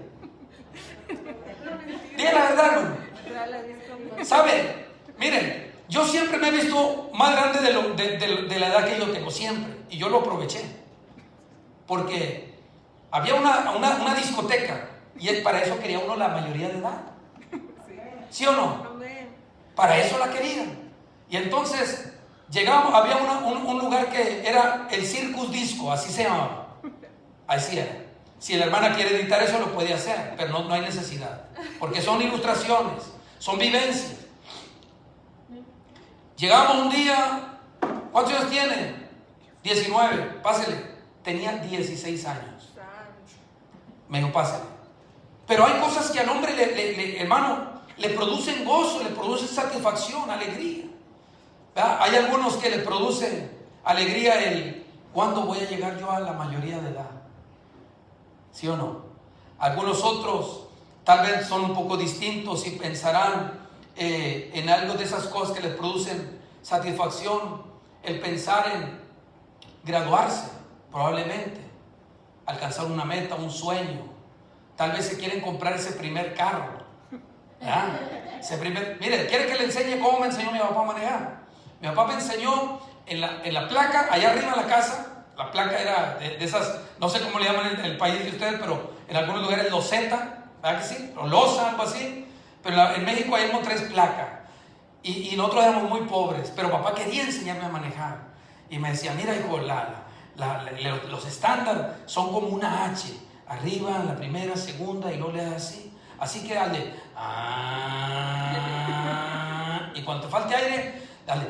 A: Diga la verdad, hermano. ¿Sabe? Miren, yo siempre me he visto más grande de la edad que yo tengo, siempre. Y yo lo aproveché. Porque había una discoteca. Y para eso quería uno la mayoría de edad. ¿Sí o no? Para eso la querían. Y entonces llegamos, había un lugar que era el Circus Disco, así se llamaba. Así era. Si la hermana quiere editar eso, lo puede hacer, pero no hay necesidad. Porque son ilustraciones, son vivencias. Llegamos un día, ¿cuántos años tiene? 19, pásele. Tenía 16 años. Me dijo, pásele. Pero hay cosas que al hombre, hermano, le producen gozo, le producen satisfacción, alegría. ¿Verdad? Hay algunos que le producen alegría el ¿cuándo voy a llegar yo a la mayoría de edad? ¿Sí o no? Algunos otros tal vez son un poco distintos y pensarán en algo de esas cosas que les producen satisfacción. El pensar en graduarse, probablemente, alcanzar una meta, un sueño. Tal vez se quieren comprar ese primer carro. ¿Verdad? Mire, ¿quiere que le enseñe cómo me enseñó mi papá a manejar? Mi papá me enseñó en la placa, allá arriba en la casa. La placa era de esas, no sé cómo le llaman en el país de ustedes, pero en algunos lugares loseta, ¿verdad que sí? O losa, algo así. Pero en México hay como 3 placas. Y nosotros éramos muy pobres, pero papá quería enseñarme a manejar. Y me decía, mira hijo, los estándares son como una H. Arriba, en la primera, segunda, y luego le das así. Así que dale. Y cuando te falte aire, dale.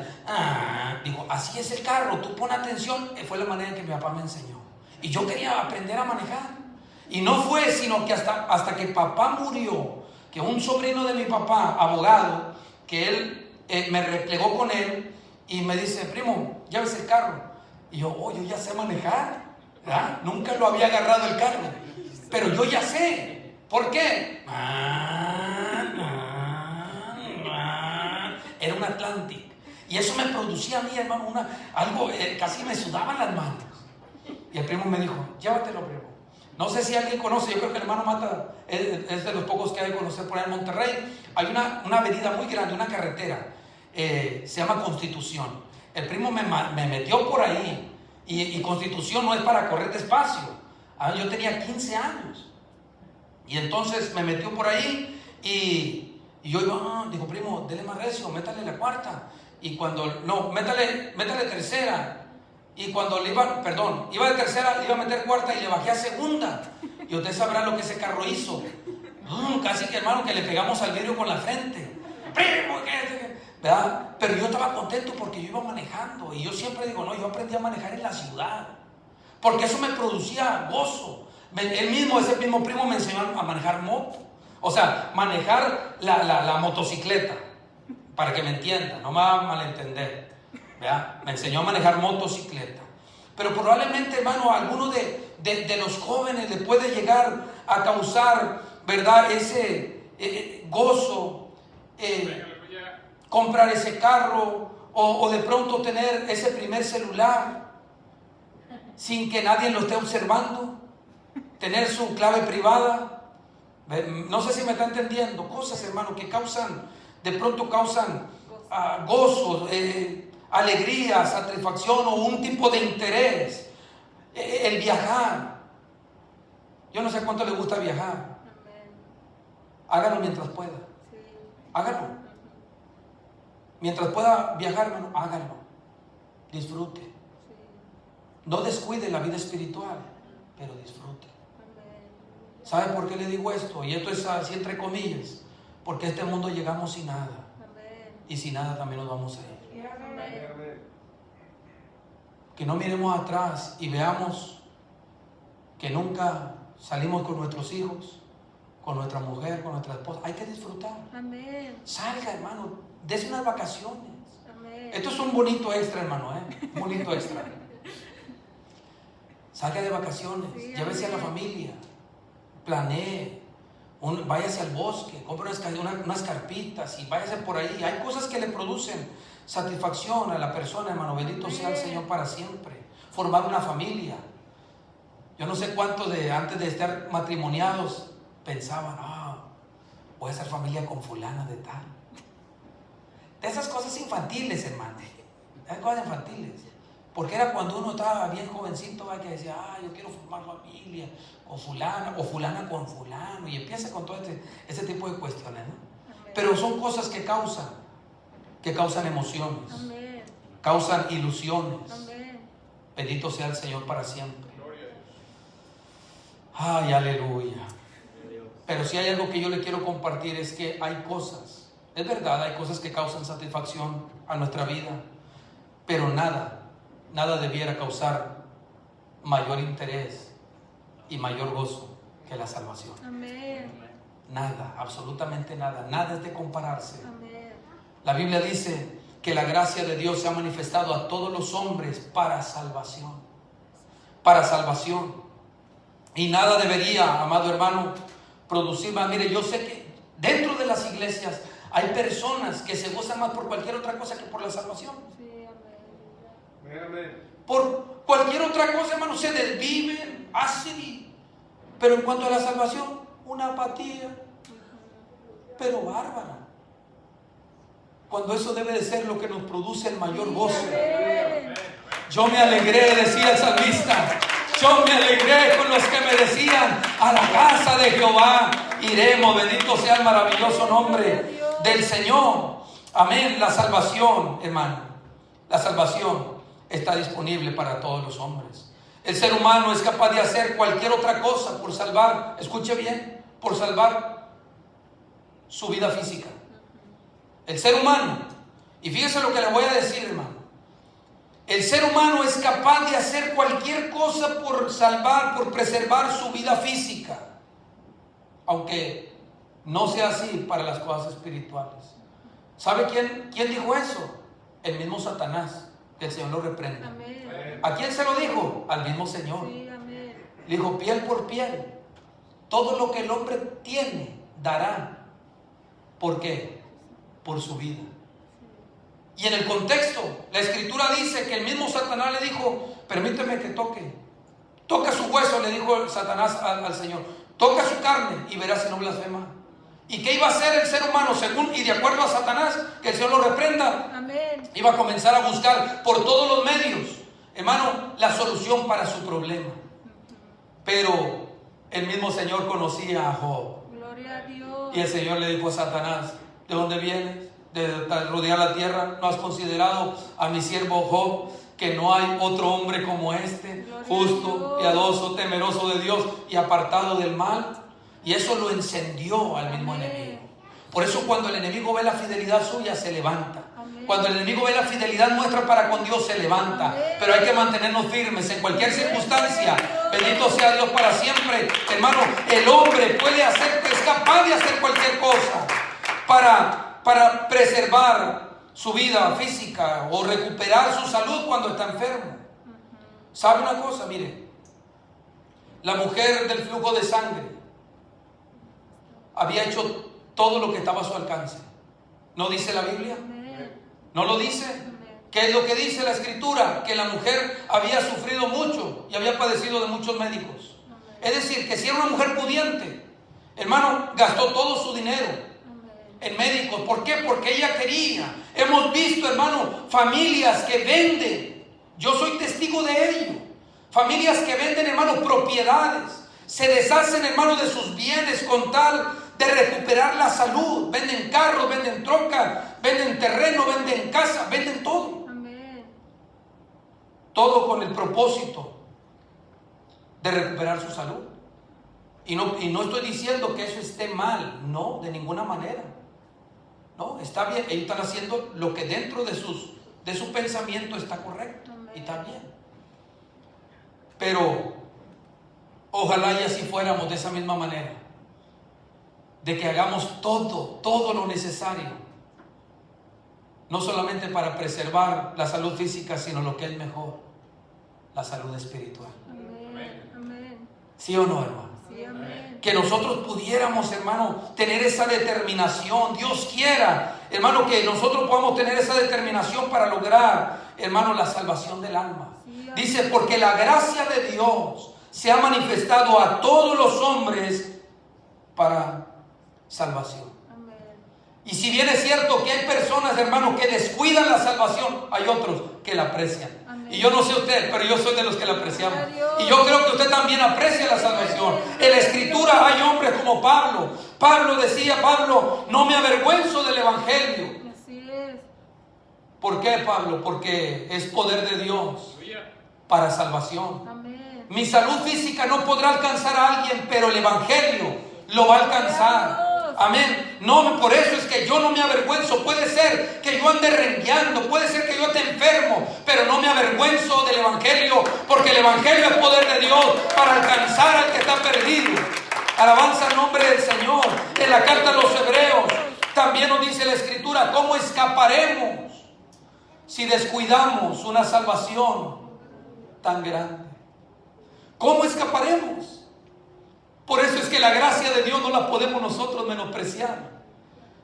A: Dijo, así es el carro, tú pon atención. Fue la manera en que mi papá me enseñó. Y yo quería aprender a manejar. Y no fue sino que hasta que papá murió, que un sobrino de mi papá, abogado, que él me replegó con él y me dice, primo, ¿ya ves el carro? Y yo, yo ya sé manejar, ¿verdad? Nunca lo había agarrado el carro, pero yo ya sé. ¿Por qué? Era un Atlantic. Y eso me producía a mí, hermano, algo, casi me sudaban las manos. Y el primo me dijo, llévatelo, primo. No sé si alguien conoce, yo creo que el hermano Mata es de los pocos que hay que conocer por ahí en Monterrey. Hay una avenida muy grande, una carretera, se llama Constitución. El primo me metió por ahí y Constitución no es para correr despacio. Yo tenía 15 años y entonces me metió por ahí y yo iba, dijo, primo, dele más recio, métale la cuarta. Y cuando, no, métale tercera. Y cuando iba de tercera, le iba a meter cuarta y le bajé a segunda. Y usted sabrá lo que ese carro hizo. Casi que, hermano, que le pegamos al vidrio con la frente. ¡Primo! ¿Verdad? Pero yo estaba contento porque yo iba manejando. Y yo siempre digo, no, yo aprendí a manejar en la ciudad. Porque eso me producía gozo. Ese mismo primo me enseñó a manejar moto. O sea, manejar la motocicleta. Para que me entienda, no me va a malentender. ¿Verdad? Me enseñó a manejar motocicleta. Pero probablemente, hermano, a alguno de los jóvenes le puede llegar a causar, ¿verdad?, ese gozo, comprar ese carro o de pronto tener ese primer celular sin que nadie lo esté observando, tener su clave privada. No sé si me está entendiendo. Cosas, hermano, que de pronto causan gozo, alegría, satisfacción o un tipo de interés. El viajar. Yo no sé cuánto le gusta viajar. Hágalo mientras pueda. Hágalo. Mientras pueda viajar, hermano, hágalo. Disfrute. No descuide la vida espiritual, pero disfrute. ¿Sabe por qué le digo esto? Y esto es así entre comillas. Porque a este mundo llegamos sin nada. Y sin nada también nos vamos a ir. Que no miremos atrás y veamos que nunca salimos con nuestros hijos, con nuestra mujer, con nuestra esposa. Hay que disfrutar.
B: Amén.
A: Salga, hermano, dése unas vacaciones.
B: Amén.
A: Esto es un bonito extra, hermano, un bonito extra. Salga de vacaciones,
B: Sí,
A: llévese a la familia, planee. Váyase al bosque, compre unas carpitas y váyase por ahí. Hay cosas que le producen satisfacción a la persona, hermano. Bendito sea el Señor para siempre. Formar una familia. Yo no sé cuántos antes de estar matrimoniados pensaban, voy a hacer familia con fulana de tal. De esas cosas infantiles, hermano. Esas cosas infantiles. Porque era cuando uno estaba bien jovencito, que decía, yo quiero formar familia con fulana, o fulana con fulano, y empieza con todo ese tipo de cuestiones, ¿no? Amén. Pero son cosas que causan emociones.
B: Amén.
A: Causan ilusiones.
B: Amén.
A: Bendito sea el Señor para siempre. Ay, aleluya. Pero si hay algo que yo le quiero compartir es que hay cosas Es verdad, hay cosas que causan satisfacción a nuestra vida, pero nada debiera causar mayor interés y mayor gozo que la salvación.
B: Amén.
A: Nada, absolutamente nada es de compararse.
B: Amén.
A: La Biblia dice que la gracia de Dios se ha manifestado a todos los hombres para salvación. Para salvación. Y nada debería, amado hermano, producir más. Mire, yo sé que dentro de las iglesias hay personas que se gozan más por cualquier otra cosa que por la salvación.
B: Sí, amén.
A: Por cualquier otra cosa, hermano, se desviven, hacen. Pero en cuanto a la salvación, una apatía, pero bárbara. Cuando eso debe de ser lo que nos produce el mayor gozo. Yo me alegré, decía el salmista. Yo me alegré con los que me decían: a la casa de Jehová iremos. Bendito sea el maravilloso nombre del Señor. Amén. La salvación, hermano, la salvación está disponible para todos los hombres. El ser humano es capaz de hacer cualquier otra cosa por salvar, escuche bien, por salvar su vida física. El ser humano, y fíjese lo que le voy a decir, hermano. El ser humano es capaz de hacer cualquier cosa por salvar, por preservar su vida física, aunque no sea así para las cosas espirituales. ¿Sabe quién dijo eso? El mismo Satanás, que el Señor lo reprenda.
B: Amén.
A: ¿A quién se lo dijo? Al mismo Señor.
B: Sí, amén.
A: Le dijo: piel por piel, todo lo que el hombre tiene dará. ¿Por qué? Por su vida. Y en el contexto, la escritura dice que el mismo Satanás le dijo: permíteme que toca su hueso, le dijo Satanás al Señor, toca su carne y verás si no blasfema. ¿Y qué iba a hacer el ser humano según y de acuerdo a Satanás? Que el Señor lo reprenda.
B: Amén.
A: Iba a comenzar a buscar por todos los medios, hermano, la solución para su problema. Pero el mismo Señor conocía a Job.
B: Gloria a Dios.
A: Y el Señor le dijo a Satanás: ¿de dónde vienes? De rodear la tierra. ¿No has considerado a mi siervo Job, que no hay otro hombre como este, justo, piadoso, temeroso de Dios y apartado del mal? Y eso lo encendió al mismo enemigo. Por eso cuando el enemigo ve la fidelidad suya, se levanta. Cuando el enemigo ve la fidelidad nuestra para con Dios, se levanta. Pero hay que mantenernos firmes en cualquier circunstancia. Bendito sea Dios para siempre. Hermano, el hombre puede hacer, es capaz de hacer cualquier cosa para preservar su vida física o recuperar su salud cuando está enfermo. ¿Sabe una cosa? Mire, la mujer del flujo de sangre había hecho todo lo que estaba a su alcance. ¿No dice la Biblia? ¿No lo dice? ¿Qué es lo que dice la escritura? Que la mujer había sufrido mucho y había padecido de muchos médicos. Es decir, que si era una mujer pudiente, hermano, gastó todo su dinero en médicos. ¿Por qué? Porque ella quería. Hemos visto, hermano, familias que venden. Yo soy testigo de ello. Familias que venden, hermano, propiedades. Se deshacen, hermano, de sus bienes con tal de recuperar la salud. Venden carros, venden trocas, venden terreno, venden casa, venden todo.
B: Amén.
A: Todo con el propósito de recuperar su salud. Y no estoy diciendo que eso esté mal, no, de ninguna manera. No, está bien, ellos están haciendo lo que dentro de su pensamiento está correcto. Amén. Y está bien. Pero ojalá y así fuéramos de esa misma manera, de que hagamos todo lo necesario, no solamente para preservar la salud física, sino lo que es mejor, la salud espiritual.
B: Amén. Amén.
A: ¿Sí o no, hermano?
B: Sí, amén.
A: Que nosotros pudiéramos, hermano, tener esa determinación. Dios quiera, hermano, que nosotros podamos tener esa determinación para lograr, hermano, la salvación del alma. Sí, dice: porque la gracia de Dios se ha manifestado a todos los hombres para salvación. Amén. Y si bien es cierto que hay personas, hermanos, que descuidan la salvación, hay otros que la aprecian. Amén. Y yo no sé usted, pero yo soy de los que la apreciamos. Y yo creo que usted también aprecia la salvación. En la escritura hay hombres como Pablo. Pablo decía: no me avergüenzo del evangelio.
B: Así es.
A: ¿Por qué, Pablo? Porque es poder de Dios para salvación. Amén. Mi salud física no podrá alcanzar a alguien, pero el evangelio lo va a alcanzar. Amén. No, por eso es que yo no me avergüenzo. Puede ser que yo ande rengueando, puede ser que yo esté enfermo, pero no me avergüenzo del Evangelio, porque el Evangelio es poder de Dios para alcanzar al que está perdido. Alabanza al nombre del Señor. En la carta a los Hebreos también nos dice la Escritura: ¿cómo escaparemos si descuidamos una salvación tan grande? ¿Cómo escaparemos? Por eso es que la gracia de Dios no la podemos nosotros menospreciar.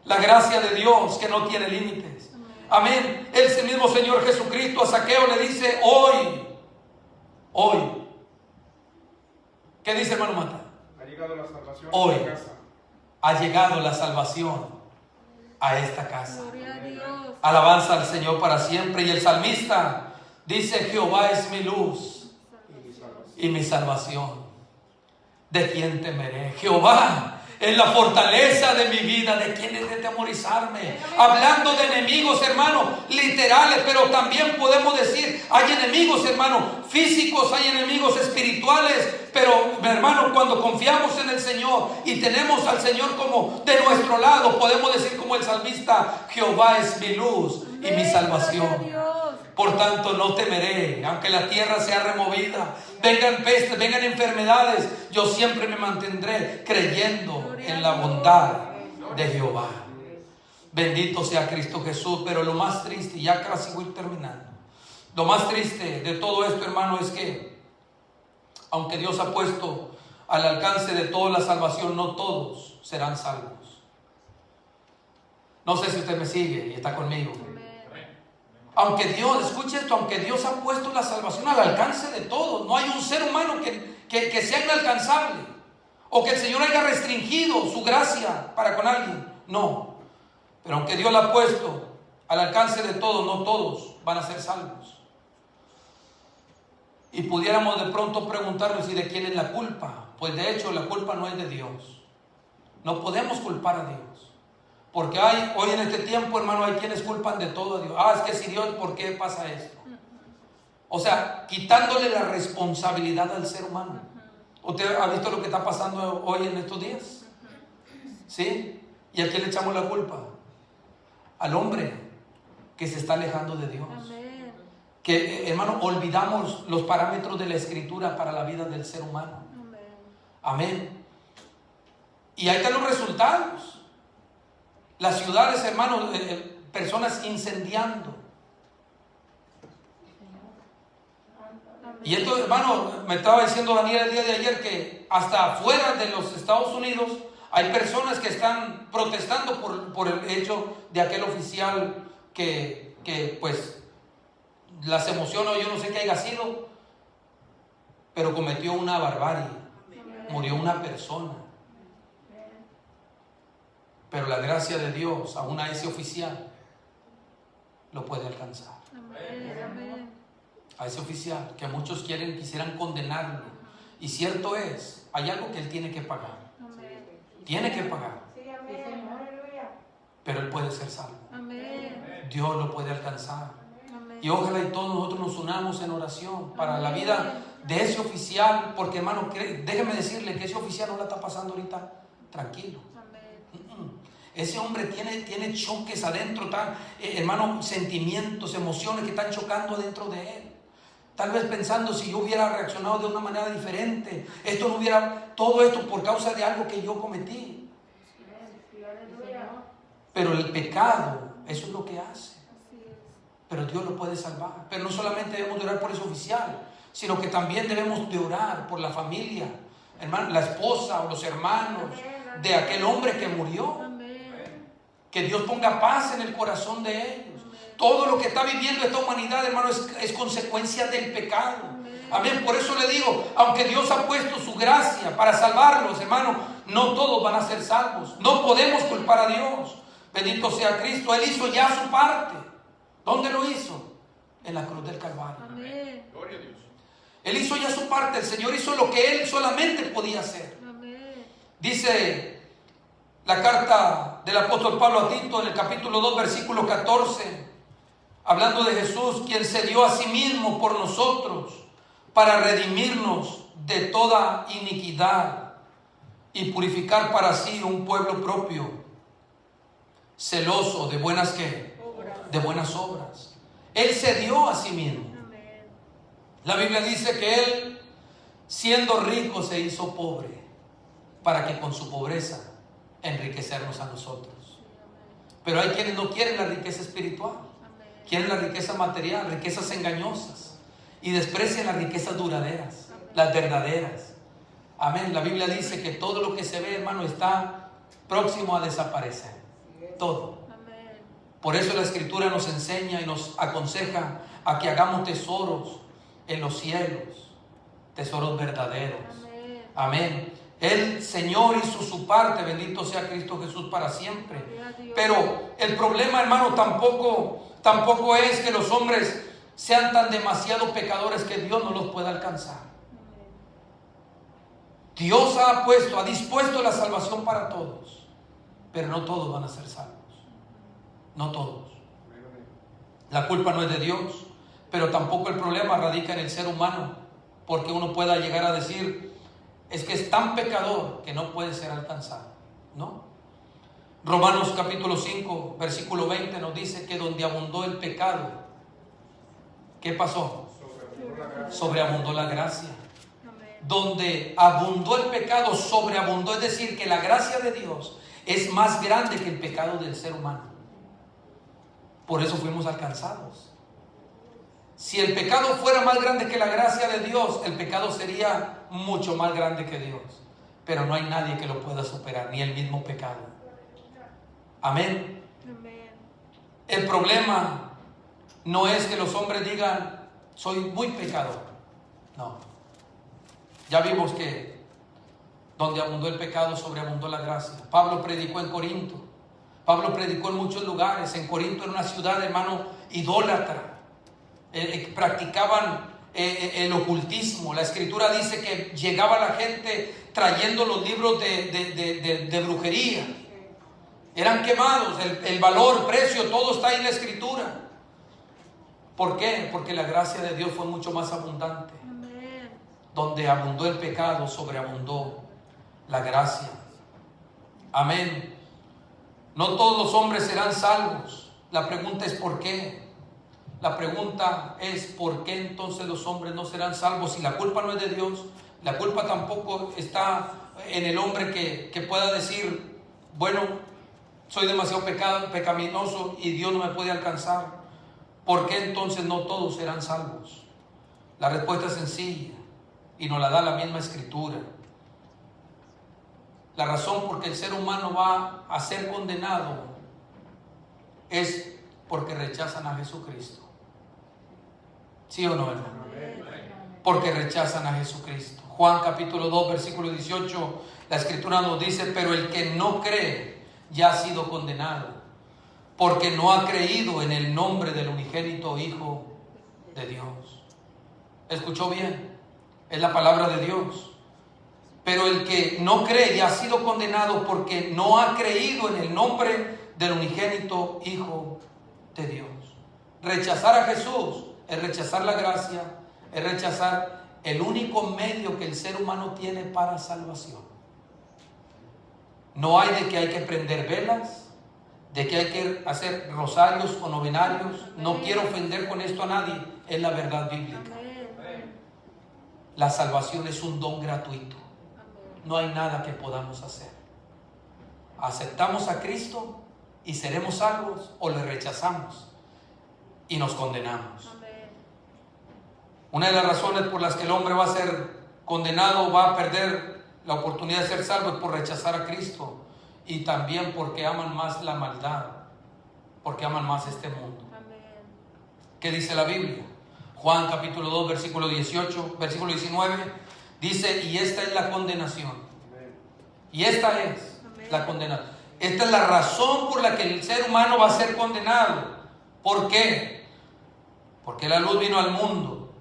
A: La gracia de Dios que no tiene límites. Amén. Ese mismo Señor Jesucristo a Zaqueo le dice: hoy. ¿Qué dice, hermano Mata?
C: Ha llegado la salvación
A: Hoy
C: a esta casa.
A: ha llegado la salvación a esta casa.
B: Gloria a Dios.
A: Alabanza al Señor para siempre. Y el salmista dice: Jehová es mi luz y mi salvación. ¿De quién temeré? Jehová es la fortaleza de mi vida. ¿De quién he de temorizarme? Hablando de enemigos, hermanos, literales, pero también podemos decir, hay enemigos, hermanos, físicos, hay enemigos espirituales. Pero, hermanos, cuando confiamos en el Señor y tenemos al Señor como de nuestro lado, podemos decir como el salmista: Jehová es mi luz y mi salvación. Por tanto no temeré, aunque la tierra sea removida, vengan pestes, vengan enfermedades, yo siempre me mantendré creyendo en la bondad de Jehová. Bendito sea Cristo Jesús. Pero lo más triste, ya casi voy terminando, lo más triste de todo esto, hermano, es que aunque Dios ha puesto al alcance de toda la salvación, no todos serán salvos. No sé si usted me sigue y está conmigo. Aunque Dios, escuche esto, aunque Dios ha puesto la salvación al alcance de todos, no hay un ser humano que sea inalcanzable, o que el Señor haya restringido su gracia para con alguien. No, pero aunque Dios la ha puesto al alcance de todos, no todos van a ser salvos. Y pudiéramos de pronto preguntarnos: ¿y de quién es la culpa? Pues de hecho la culpa no es de Dios. No podemos culpar a Dios. Porque hoy en este tiempo, hermano, hay quienes culpan de todo a Dios. Es que si Dios, ¿por qué pasa esto? O sea, quitándole la responsabilidad al ser humano. ¿Usted ha visto lo que está pasando hoy en estos días? ¿Sí? ¿Y a quién le echamos la culpa? Al hombre que se está alejando de Dios.
B: Amén.
A: Que, hermano, olvidamos los parámetros de la Escritura para la vida del ser humano. Amén. Y ahí están los resultados. Las ciudades, hermanos, personas incendiando. Y esto, hermano, me estaba diciendo Daniel el día de ayer que hasta afuera de los Estados Unidos hay personas que están protestando por el hecho de aquel oficial que pues las emocionó, yo no sé qué haya sido, pero cometió una barbarie. Murió una persona. Pero la gracia de Dios, aún a ese oficial, lo puede alcanzar.
B: Amén.
A: A ese oficial que muchos quisieran condenarlo. Y cierto es, hay algo que él tiene que pagar.
B: Amén.
A: Tiene que pagar.
B: Sí, amén.
A: Pero él puede ser salvo.
B: Amén.
A: Dios lo puede alcanzar.
B: Amén.
A: Y ojalá y todos nosotros nos unamos en oración para la vida de ese oficial. Porque, hermano, déjeme decirle que ese oficial no la está pasando ahorita tranquilo. Ese hombre tiene choques adentro, hermano, sentimientos, emociones que están chocando adentro de él. Tal vez pensando: si yo hubiera reaccionado de una manera diferente, esto no hubiera, todo esto por causa de algo que yo cometí. Pero el pecado, eso es lo que hace. Pero Dios lo puede salvar. Pero no solamente debemos de orar por ese oficial, sino que también debemos de orar por la familia, hermano, la esposa o los hermanos de aquel hombre que murió. Que Dios ponga paz en el corazón de ellos. Todo lo que está viviendo esta humanidad, hermano, es consecuencia del pecado. Amén. Por eso le digo, aunque Dios ha puesto su gracia para salvarlos, hermano, no todos van a ser salvos. No podemos culpar a Dios. Bendito sea Cristo. Él hizo ya su parte. ¿Dónde lo hizo? En la cruz del Calvario.
B: Amén.
C: Gloria a Dios.
A: Él hizo ya su parte. El Señor hizo lo que Él solamente podía hacer.
B: Amén.
A: Dice la carta del apóstol Pablo a Tito en el capítulo 2, versículo 14, hablando de Jesús, quien se dio a sí mismo por nosotros para redimirnos de toda iniquidad y purificar para sí un pueblo propio, celoso de buenas ¿qué?
B: Obras.
A: De buenas obras. Él se dio a sí mismo.
B: Amén.
A: La Biblia dice que Él, siendo rico, se hizo pobre para que con su pobreza enriquecernos a nosotros. Pero hay quienes no quieren la riqueza espiritual,
B: Amén.
A: quieren la riqueza material, riquezas engañosas, y desprecian las riquezas duraderas, las verdaderas. Amén. La Biblia dice que todo lo que se ve, hermano, está próximo a desaparecer. Todo.
B: Amén.
A: Por eso la Escritura nos enseña y nos aconseja a que hagamos tesoros en los cielos, tesoros verdaderos.
B: Amén.
A: Amén. El Señor hizo su parte, bendito sea Cristo Jesús para siempre.
B: Gloria a Dios.
A: Pero el problema, hermano, tampoco es que los hombres sean tan demasiado pecadores que Dios no los pueda alcanzar.
B: Amén.
A: Dios ha dispuesto la salvación para todos, pero no todos van a ser salvos. No todos. La culpa no es de Dios, pero tampoco el problema radica en el ser humano, porque uno pueda llegar a decir, es que es tan pecador que no puede ser alcanzado. No. Romanos capítulo 5, versículo 20 nos dice que donde abundó el pecado, ¿qué pasó? Sobreabundó la gracia.
B: Amén.
A: Donde abundó el pecado, sobreabundó, es decir, que la gracia de Dios es más grande que el pecado del ser humano. Por eso fuimos alcanzados. Si el pecado fuera más grande que la gracia de Dios, el pecado sería mucho más grande que Dios. Pero no hay nadie que lo pueda superar, ni el mismo pecado. Amén.
B: Amén.
A: El problema no es que los hombres digan, soy muy pecador. No. Ya vimos que donde abundó el pecado, sobreabundó la gracia. Pablo predicó en Corinto. Pablo predicó en muchos lugares. En Corinto era una ciudad, hermano, idólatra. Practicaban el ocultismo. La Escritura dice que llegaba la gente trayendo los libros de brujería. Eran quemados. El valor, precio, todo está ahí en la Escritura. ¿Por qué? Porque la gracia de Dios fue mucho más abundante.
B: Amén.
A: Donde abundó el pecado, sobreabundó la gracia. Amén. No todos los hombres serán salvos. La pregunta es ¿por qué? La pregunta es ¿por qué entonces los hombres no serán salvos? Si la culpa no es de Dios, la culpa tampoco está en el hombre que pueda decir, bueno, soy demasiado pecaminoso y Dios no me puede alcanzar. ¿Por qué entonces no todos serán salvos? La respuesta es sencilla y nos la da la misma Escritura. La razón por que el ser humano va a ser condenado es porque rechazan a Jesucristo. ¿Sí o no, hermano? Porque rechazan a Jesucristo. Juan capítulo 2, versículo 18, la Escritura nos dice, pero el que no cree ya ha sido condenado, porque no ha creído en el nombre del unigénito Hijo de Dios. ¿Escuchó bien? Es la palabra de Dios. Pero el que no cree ya ha sido condenado porque no ha creído en el nombre del unigénito Hijo de Dios. Rechazar a Jesús es rechazar la gracia, es rechazar el único medio que el ser humano tiene para salvación. No hay de que hay que prender velas, de que hay que hacer rosarios o novenarios. No quiero ofender con esto a nadie, es la verdad bíblica.
B: Amén.
A: La salvación es un don gratuito.
B: Amén.
A: No hay nada que podamos hacer. Aceptamos a Cristo y seremos salvos, o le rechazamos y nos condenamos.
B: Amén.
A: Una de las razones por las que el hombre va a ser condenado, va a perder la oportunidad de ser salvo, es por rechazar a Cristo, y también porque aman más la maldad, porque aman más este mundo.
B: Amén.
A: ¿Qué dice la Biblia? Juan capítulo 2, versículo 18, versículo 19, dice, y esta es la condenación. Y esta es la condenación. Esta es la razón por la que el ser humano va a ser condenado. ¿Por qué? Porque la luz vino al mundo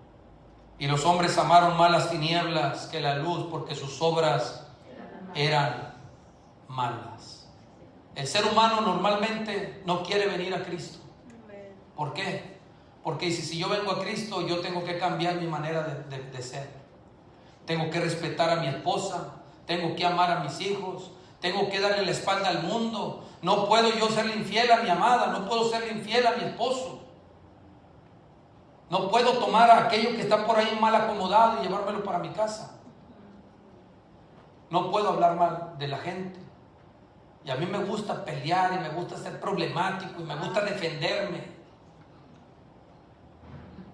A: y los hombres amaron más las tinieblas que la luz, porque sus obras eran malas. El ser humano normalmente no quiere venir a Cristo.
B: Amén.
A: ¿Por qué? Porque dice, si yo vengo a Cristo, yo tengo que cambiar mi manera de ser. Tengo que respetar a mi esposa, tengo que amar a mis hijos, tengo que darle la espalda al mundo. No puedo yo serle infiel a mi amada, no puedo serle infiel a mi esposo. No puedo tomar a aquello que está por ahí mal acomodado y llevármelo para mi casa. No puedo hablar mal de la gente. Y a mí me gusta pelear y me gusta ser problemático y me gusta defenderme.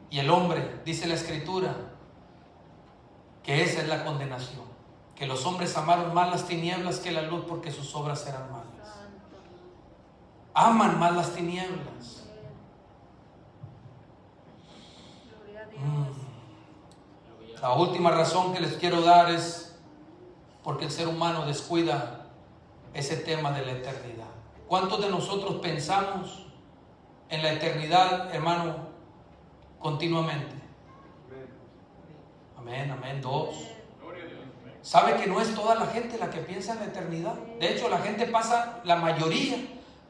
A: Y el hombre, dice la Escritura, que esa es la condenación. Que los hombres amaron más las tinieblas que la luz porque sus obras eran malas. Aman más las tinieblas. La última razón que les quiero dar es porque el ser humano descuida ese tema de la eternidad. ¿Cuántos de nosotros pensamos en la eternidad, hermano, continuamente? Amén, amén. Dos. ¿Sabe que no es toda la gente la que piensa en la eternidad? De hecho, la gente pasa, la mayoría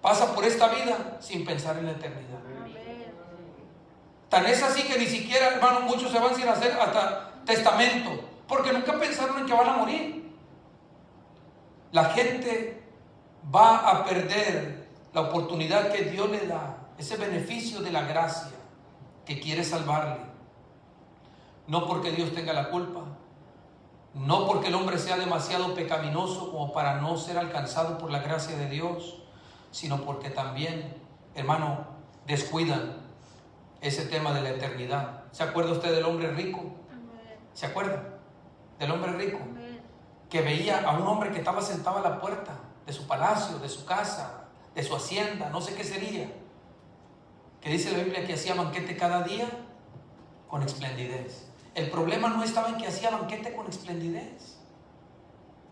A: pasa por esta vida sin pensar en la eternidad. Tan es así que ni siquiera, hermano, muchos se van sin hacer hasta testamento, porque nunca pensaron en que van a morir. La gente va a perder la oportunidad que Dios le da, ese beneficio de la gracia que quiere salvarle. No porque Dios tenga la culpa, no porque el hombre sea demasiado pecaminoso como para no ser alcanzado por la gracia de Dios, sino porque también, hermano, descuidan ese tema de la eternidad. ¿Se acuerda usted del hombre rico? ¿Se acuerda del hombre rico? Que veía a un hombre que estaba sentado a la puerta de su palacio, de su casa, de su hacienda, no sé qué sería, que dice la Biblia que hacía banquete cada día con esplendidez. El problema no estaba en que hacía banquete con esplendidez.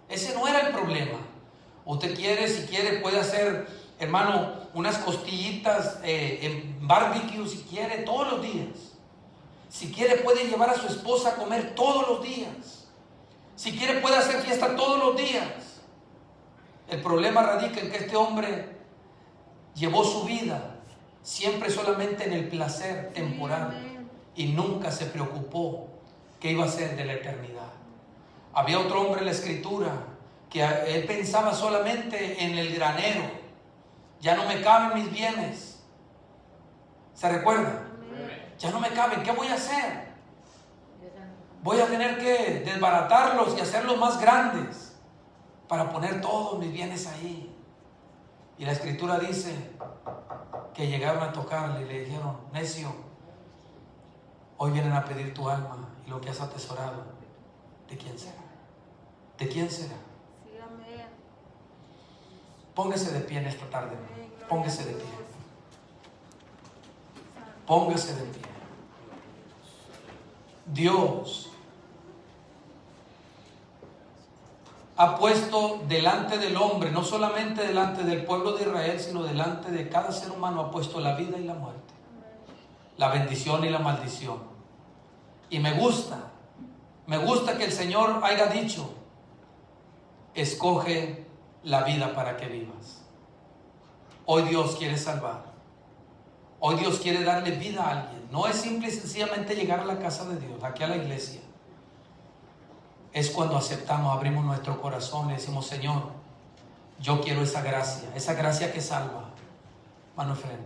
A: Ese no era el problema. Usted quiere, si quiere, puede hacer, hermano, unas costillitas en barbecue, si quiere, todos los días. Si quiere, puede llevar a su esposa a comer todos los días. Si quiere, puede hacer fiesta todos los días. El problema radica en que este hombre llevó su vida siempre solamente en el placer temporal y nunca se preocupó qué iba a ser de la eternidad. Había otro hombre en la Escritura que él pensaba solamente en el granero. Ya no me caben mis bienes. ¿Se recuerda? Ya no me caben. ¿Qué voy a hacer? Voy a tener que desbaratarlos y hacerlos más grandes para poner todos mis bienes ahí. Y la Escritura dice que llegaron a tocarle y le dijeron: necio, hoy vienen a pedir tu alma y lo que has atesorado, ¿de quién será? ¿De quién será? Póngase de pie en esta tarde. Póngase de pie. Póngase de pie. Dios ha puesto delante del hombre, no solamente delante del pueblo de Israel, sino delante de cada ser humano, ha puesto la vida y la muerte, la bendición y la maldición. Y me gusta que el Señor haya dicho: escoge la vida para que vivas. Hoy Dios quiere salvar. Hoy Dios quiere darle vida a alguien. No es simple y sencillamente llegar a la casa de Dios, aquí a la iglesia. Es cuando aceptamos, abrimos nuestro corazón y decimos: Señor, yo quiero esa gracia que salva. Mano frente.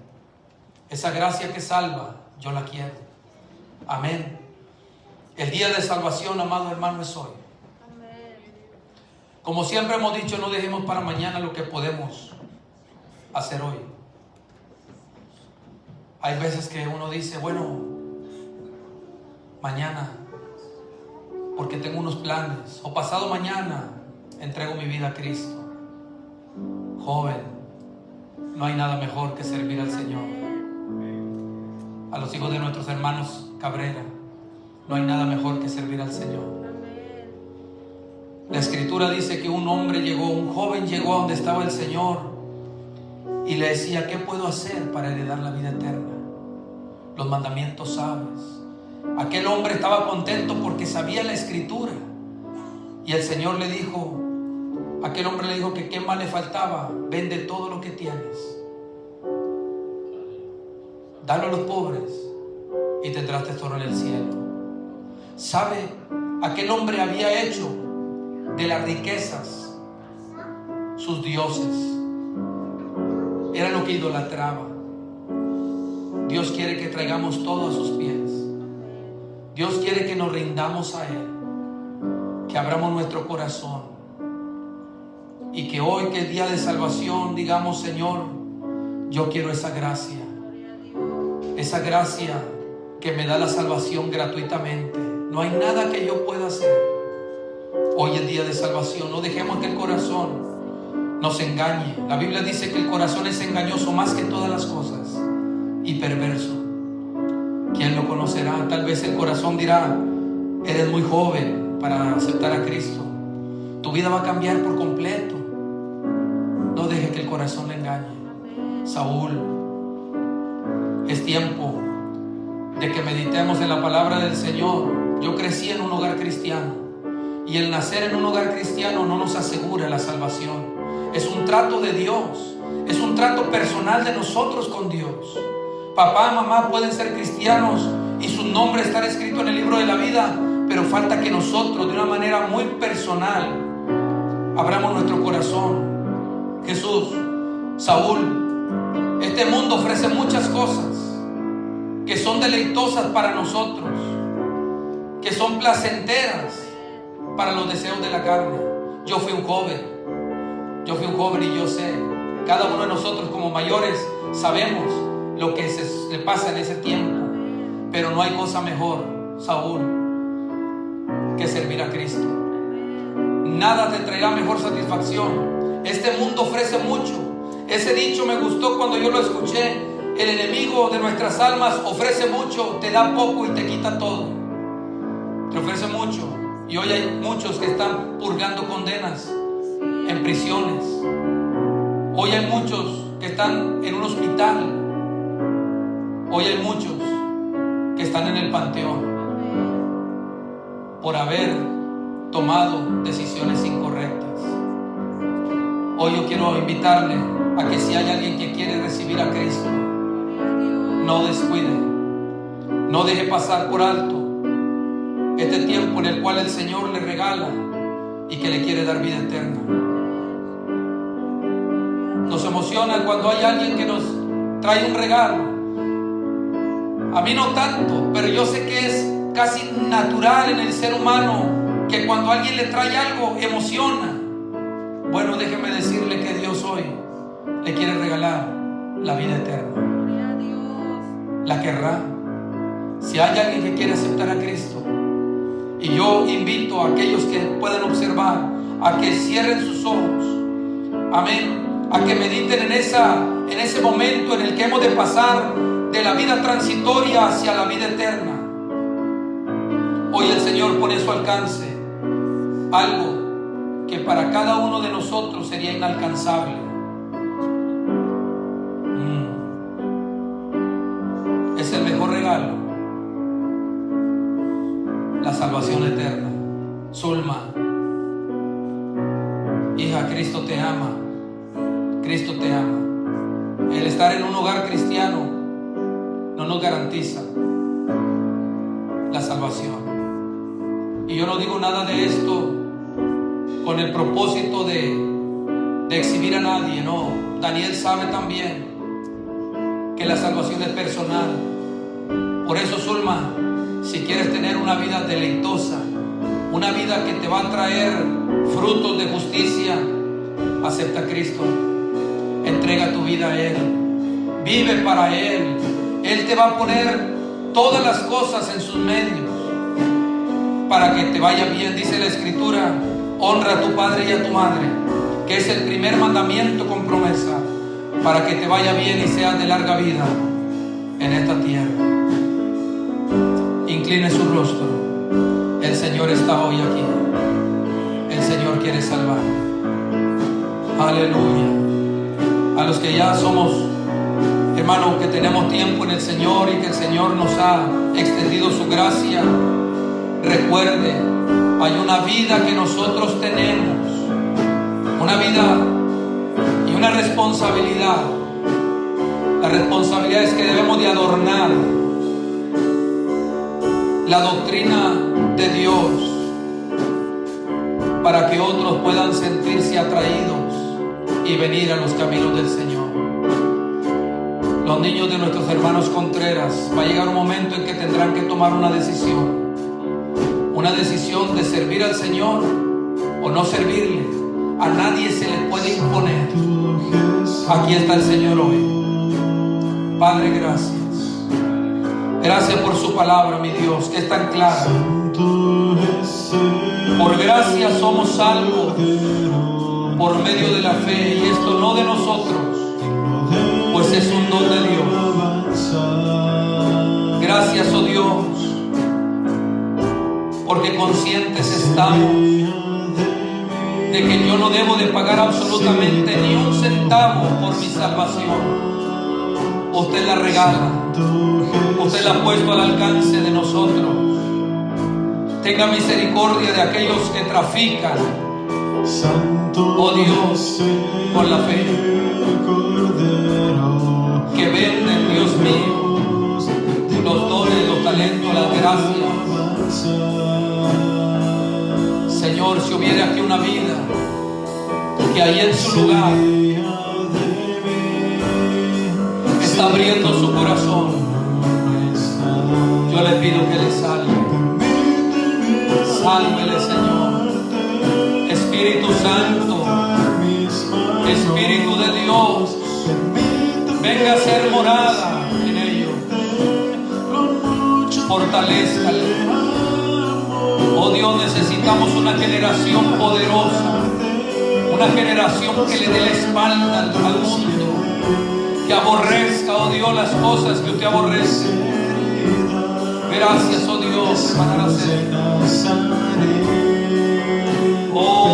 A: Esa gracia que salva, yo la quiero. Amén. El día de salvación, amado hermano, es hoy. Como siempre hemos dicho, no dejemos para mañana lo que podemos hacer hoy. Hay veces que uno dice: bueno, mañana, porque tengo unos planes, o pasado mañana entrego mi vida a Cristo. Joven, no hay nada mejor que servir al Señor. A los hijos de nuestros hermanos Cabrera, no hay nada mejor que servir al Señor. La Escritura dice que un joven llegó a donde estaba el Señor y le decía: ¿qué puedo hacer para heredar la vida eterna? Los mandamientos sabes. Aquel hombre estaba contento porque sabía la Escritura. Y el Señor le dijo, aquel hombre le dijo que qué más le faltaba: vende todo lo que tienes, dalo a los pobres y tendrás tesoro en el cielo. ¿Sabe? Aquel hombre había hecho de las riquezas, sus dioses. Era lo que idolatraba. Dios quiere que traigamos todo a sus pies. Dios quiere que nos rindamos a Él, que abramos nuestro corazón y que hoy, que es día de salvación, digamos: Señor, yo quiero esa gracia que me da la salvación gratuitamente. No hay nada que yo pueda hacer. Hoy es día de salvación. No dejemos que el corazón nos engañe. La Biblia dice que el corazón es engañoso más que todas las cosas y perverso. ¿Quién lo conocerá? Tal vez el corazón dirá: eres muy joven para aceptar a Cristo. Tu vida va a cambiar por completo. No deje que el corazón le engañe. Saúl, es tiempo de que meditemos en la palabra del Señor. Yo crecí en un hogar cristiano, y el nacer en un hogar cristiano no nos asegura la salvación. Es un trato de Dios, es un trato personal de nosotros con Dios. Papá, mamá pueden ser cristianos y su nombre estar escrito en el libro de la vida, pero falta que nosotros, de una manera muy personal, abramos nuestro corazón. Jesús, Saúl, este mundo ofrece muchas cosas que son deleitosas para nosotros, que son placenteras para los deseos de la carne. Yo fui un joven y yo sé, cada uno de nosotros como mayores sabemos lo que le pasa en ese tiempo, pero no hay cosa mejor, Saúl, que servir a Cristo. Nada te traerá mejor satisfacción. Este mundo ofrece mucho. Ese dicho me gustó cuando yo lo escuché: el enemigo de nuestras almas ofrece mucho, te da poco y te quita todo. Te ofrece mucho. Y hoy hay muchos que están purgando condenas en prisiones. Hoy hay muchos que están en un hospital. Hoy hay muchos que están en el panteón por haber tomado decisiones incorrectas. Hoy yo quiero invitarle a que si hay alguien que quiere recibir a Cristo, no descuide, no deje pasar por alto este tiempo en el cual el Señor le regala y que le quiere dar vida eterna. Nos emociona cuando hay alguien que nos trae un regalo. A mí no tanto, pero yo sé que es casi natural en el ser humano que cuando alguien le trae algo, emociona. Bueno, déjeme decirle que Dios hoy le quiere regalar la vida eterna. La querrá. Si hay alguien que quiere aceptar a Cristo, y yo invito a aquellos que puedan observar a que cierren sus ojos, amén, a que mediten en ese momento en el que hemos de pasar de la vida transitoria hacia la vida eterna. Hoy el Señor pone a su alcance algo que para cada uno de nosotros sería inalcanzable. Es el mejor regalo, la salvación eterna. Zulma, hija, Cristo te ama. Cristo te ama. El estar en un hogar cristiano no nos garantiza la salvación. Y yo no digo nada de esto con el propósito de exhibir a nadie, no. Daniel sabe también que la salvación es personal. Por eso, Zulma, si quieres tener una vida deleitosa, una vida que te va a traer frutos de justicia, acepta a Cristo. Entrega tu vida a Él. Vive para Él. Él te va a poner todas las cosas en sus medios para que te vaya bien. Dice la Escritura: honra a tu padre y a tu madre, que es el primer mandamiento con promesa, para que te vaya bien y seas de larga vida en esta tierra. Incline su rostro. El Señor está hoy aquí. El Señor quiere salvar. Aleluya. A los que ya somos, hermanos, que tenemos tiempo en el Señor y que el Señor nos ha extendido su gracia, recuerde, hay una vida que nosotros tenemos, una vida y una responsabilidad. La responsabilidad es que debemos de adornar la doctrina de Dios. para que otros puedan sentirse atraídos y venir a los caminos del Señor. Los niños de nuestros hermanos Contreras, va a llegar un momento en que tendrán que tomar una decisión de servir al Señor o no servirle. A nadie se le puede imponer. Aquí está el Señor hoy. Padre, gracias. Gracias por su palabra, mi Dios, que es tan clara. Por gracia somos salvos por medio de la fe, y esto no de nosotros, pues es un don de Dios. Gracias, oh Dios, porque conscientes estamos de que yo no debo de pagar absolutamente ni un centavo por mi salvación. Usted la regala, usted la ha puesto al alcance de nosotros. Tenga misericordia de aquellos que trafican, oh Dios, con la fe, que venden, Dios mío, los dones, los talentos, las gracias. Señor, si hubiera aquí una vida que ahí en su lugar está abriendo su corazón, yo le pido que le salve. Sálvele, Señor. Espíritu Santo, Espíritu de Dios, venga a ser morada en ellos. Fortalézcale. Oh Dios, necesitamos una generación poderosa, una generación que le dé la espalda al mundo, que aborrezca, oh Dios, las cosas que usted aborrece. Gracias, oh Dios, para hacer. Oh